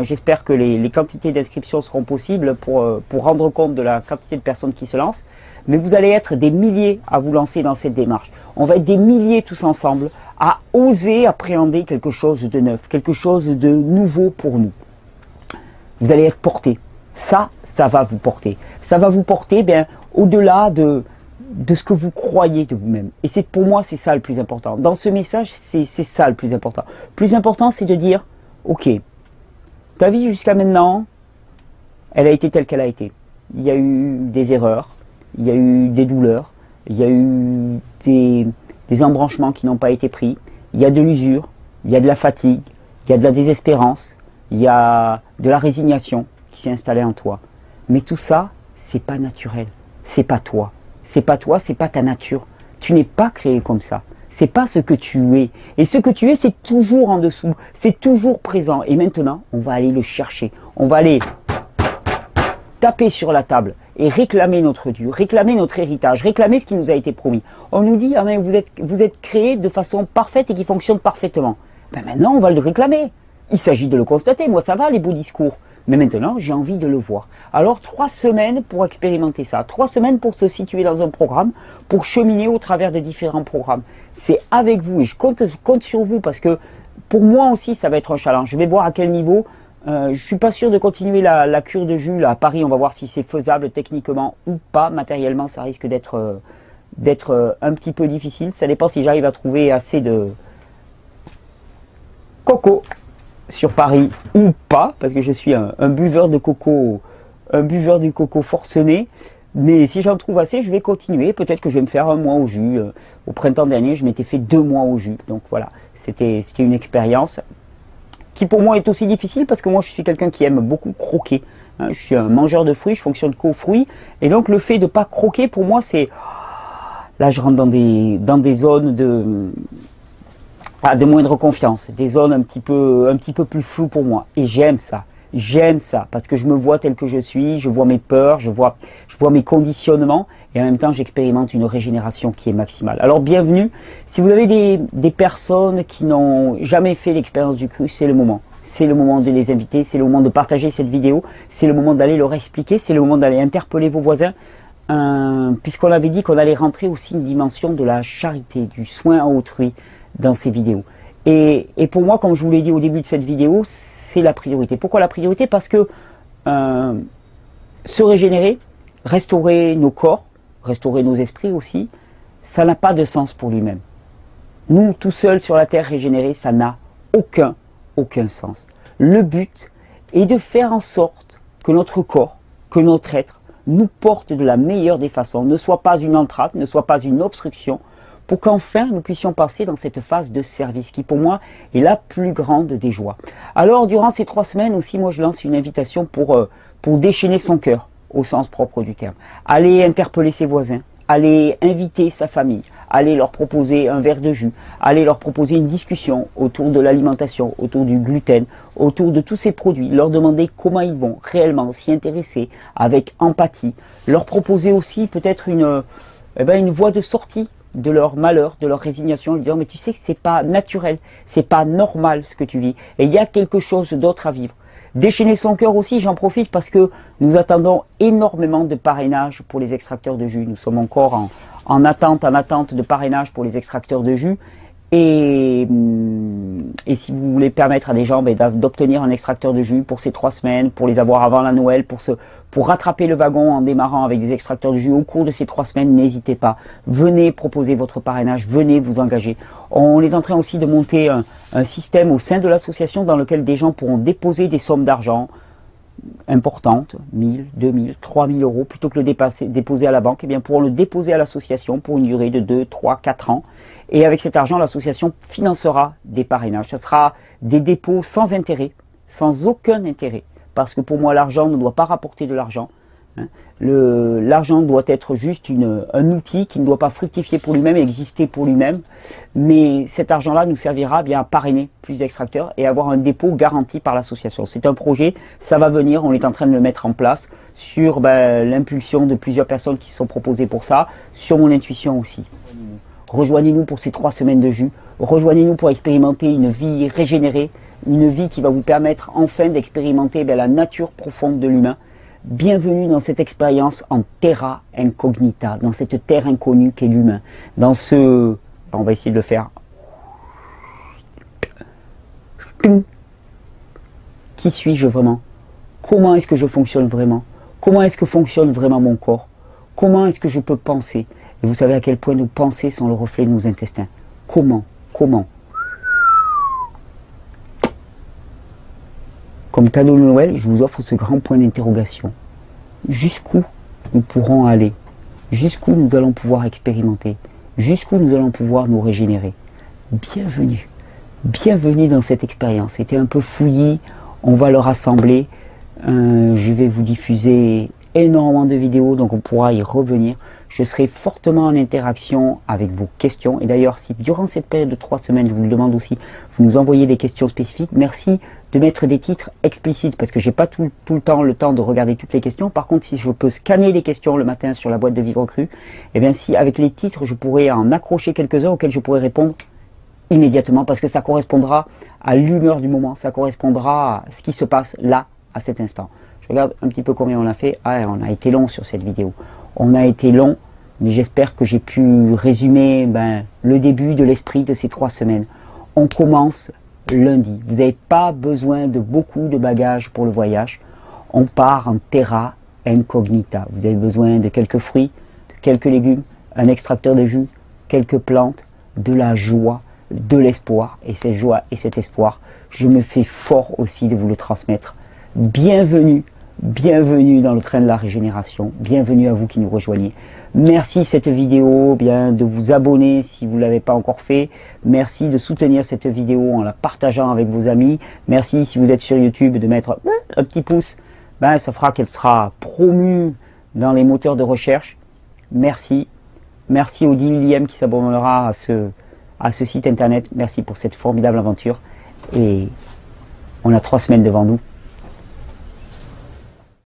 J'espère que les quantités d'inscriptions seront possibles pour rendre compte de la quantité de personnes qui se lancent. Mais vous allez être des milliers à vous lancer dans cette démarche. On va être des milliers tous ensemble à oser appréhender quelque chose de neuf, quelque chose de nouveau pour nous. Vous allez être porté. Ça va vous porter. Ça va vous porter au-delà de ce que vous croyez de vous-même. Et pour moi, c'est ça le plus important. Dans ce message, c'est ça le plus important. Le plus important, c'est de dire, ok, ta vie jusqu'à maintenant, elle a été telle qu'elle a été. Il y a eu des erreurs, il y a eu des douleurs, il y a eu des embranchements qui n'ont pas été pris, il y a de l'usure, il y a de la fatigue, il y a de la désespérance, il y a de la résignation qui s'est installée en toi. Mais tout ça, c'est pas naturel, c'est pas toi, c'est pas toi, c'est pas ta nature. Tu n'es pas créé comme ça. C'est pas ce que tu es. Et ce que tu es, c'est toujours en dessous, c'est toujours présent. Et maintenant, on va aller le chercher. On va aller taper sur la table et réclamer notre dû, réclamer notre héritage, réclamer ce qui nous a été promis. On nous dit, ah mais vous êtes créé de façon parfaite et qui fonctionne parfaitement. Ben maintenant, on va le réclamer. Il s'agit de le constater. Moi, ça va, les beaux discours. Mais maintenant, j'ai envie de le voir. Alors, 3 semaines pour expérimenter ça. 3 semaines pour se situer dans un programme, pour cheminer au travers de différents programmes. C'est avec vous et je compte sur vous parce que pour moi aussi, ça va être un challenge. Je vais voir à quel niveau. Je suis pas sûr de continuer la cure de jus là, à Paris. On va voir si c'est faisable techniquement ou pas. Matériellement, ça risque d'être un petit peu difficile. Ça dépend si j'arrive à trouver assez de coco sur Paris ou pas, parce que je suis un buveur de coco, forcené. Mais si j'en trouve assez, je vais continuer. Peut-être que je vais me faire un mois au jus. Au printemps dernier, je m'étais fait 2 mois au jus. Donc voilà, c'était une expérience qui pour moi est aussi difficile parce que moi je suis quelqu'un qui aime beaucoup croquer. Hein, je suis un mangeur de fruits, je fonctionne qu'aux fruits. Et donc le fait de ne pas croquer, pour moi, c'est... Là, je rentre dans des zones de moindre confiance, des zones un petit peu plus floues pour moi. Et j'aime ça. J'aime ça parce que je me vois tel que je suis, je vois mes peurs, je vois mes conditionnements et en même temps j'expérimente une régénération qui est maximale. Alors bienvenue, si vous avez des personnes qui n'ont jamais fait l'expérience du cru, c'est le moment. C'est le moment de les inviter, c'est le moment de partager cette vidéo, c'est le moment d'aller leur expliquer, c'est le moment d'aller interpeller vos voisins. Puisqu'on avait dit qu'on allait rentrer aussi une dimension de la charité, du soin à autrui dans ces vidéos. Et pour moi, comme je vous l'ai dit au début de cette vidéo, c'est la priorité. Pourquoi la priorité? Parce que se régénérer, restaurer nos corps, restaurer nos esprits aussi, ça n'a pas de sens pour lui-même. Nous, tout seuls sur la Terre régénérée, ça n'a aucun sens. Le but est de faire en sorte que notre corps, que notre être, nous porte de la meilleure des façons, ne soit pas une entrave, ne soit pas une obstruction, pour qu'enfin nous puissions passer dans cette phase de service qui pour moi est la plus grande des joies. Alors durant ces 3 semaines aussi, moi je lance une invitation pour déchaîner son cœur au sens propre du terme. Aller interpeller ses voisins, aller inviter sa famille, aller leur proposer un verre de jus, aller leur proposer une discussion autour de l'alimentation, autour du gluten, autour de tous ces produits, leur demander comment ils vont réellement s'y intéresser avec empathie, leur proposer aussi peut-être une voie de sortie de leur malheur, de leur résignation, en disant mais tu sais que c'est pas naturel, c'est pas normal ce que tu vis, et il y a quelque chose d'autre à vivre. Déchaîner son cœur aussi, j'en profite parce que nous attendons énormément de parrainage pour les extracteurs de jus. Nous sommes encore en attente de parrainage pour les extracteurs de jus. Et si vous voulez permettre à des gens d'obtenir un extracteur de jus pour ces 3 semaines, pour les avoir avant la Noël, pour rattraper le wagon en démarrant avec des extracteurs de jus au cours de ces 3 semaines, n'hésitez pas. Venez proposer votre parrainage, venez vous engager. On est en train aussi de monter un système au sein de l'association dans lequel des gens pourront déposer des sommes d'argent importantes, 1000, 2000, 3000 euros, plutôt que le déposer à la banque, eh bien pourront le déposer à l'association pour une durée de 2, 3, 4 ans. Et avec cet argent, l'association financera des parrainages. Ce sera des dépôts sans intérêt, sans aucun intérêt. Parce que pour moi, l'argent ne doit pas rapporter de l'argent. Hein. L'argent doit être juste un outil qui ne doit pas fructifier pour lui-même, exister pour lui-même. Mais cet argent-là nous servira bien à parrainer plus d'extracteurs et avoir un dépôt garanti par l'association. C'est un projet, ça va venir, on est en train de le mettre en place sur l'impulsion de plusieurs personnes qui se sont proposées pour ça, sur mon intuition aussi. Rejoignez-nous pour ces 3 semaines de jus. Rejoignez-nous pour expérimenter une vie régénérée, une vie qui va vous permettre enfin d'expérimenter la nature profonde de l'humain. Bienvenue dans cette expérience en terra incognita, dans cette terre inconnue qu'est l'humain. Dans ce... On va essayer de le faire. Qui suis-je vraiment? Comment est-ce que je fonctionne vraiment? Comment est-ce que fonctionne vraiment mon corps? Comment est-ce que je peux penser? Et vous savez à quel point nos pensées sont le reflet de nos intestins. Comment? Comme cadeau de Noël, je vous offre ce grand point d'interrogation. Jusqu'où nous pourrons aller? Jusqu'où nous allons pouvoir expérimenter? Jusqu'où nous allons pouvoir nous régénérer? Bienvenue. Bienvenue dans cette expérience. C'était un peu fouillis. On va le rassembler. Je vais vous diffuser énormément de vidéos, donc on pourra y revenir. Je serai fortement en interaction avec vos questions. Et d'ailleurs, si durant cette période de 3 semaines, je vous le demande aussi, vous nous envoyez des questions spécifiques, merci de mettre des titres explicites, parce que j'ai pas tout le temps de regarder toutes les questions. Par contre, si je peux scanner les questions le matin sur la boîte de Vivre Cru, et bien si avec les titres, je pourrais en accrocher quelques-uns auxquels je pourrais répondre immédiatement, parce que ça correspondra à l'humeur du moment, ça correspondra à ce qui se passe là, à cet instant. Je regarde un petit peu combien on a fait. Ah, on a été long sur cette vidéo. On a été long, mais j'espère que j'ai pu résumer le début de l'esprit de ces 3 semaines. On commence lundi. Vous n'avez pas besoin de beaucoup de bagages pour le voyage. On part en terra incognita. Vous avez besoin de quelques fruits, de quelques légumes, un extracteur de jus, quelques plantes, de la joie, de l'espoir. Et cette joie et cet espoir, je me fais fort aussi de vous le transmettre. Bienvenue, bienvenue dans le train de la régénération. Bienvenue à vous qui nous rejoignez. Merci cette vidéo, de vous abonner si vous ne l'avez pas encore fait. Merci de soutenir cette vidéo en la partageant avec vos amis. Merci si vous êtes sur YouTube de mettre un petit pouce. Ça fera qu'elle sera promue dans les moteurs de recherche. Merci. Merci au 10 millième qui s'abonnera à ce site internet. Merci pour cette formidable aventure. Et on a 3 semaines devant nous.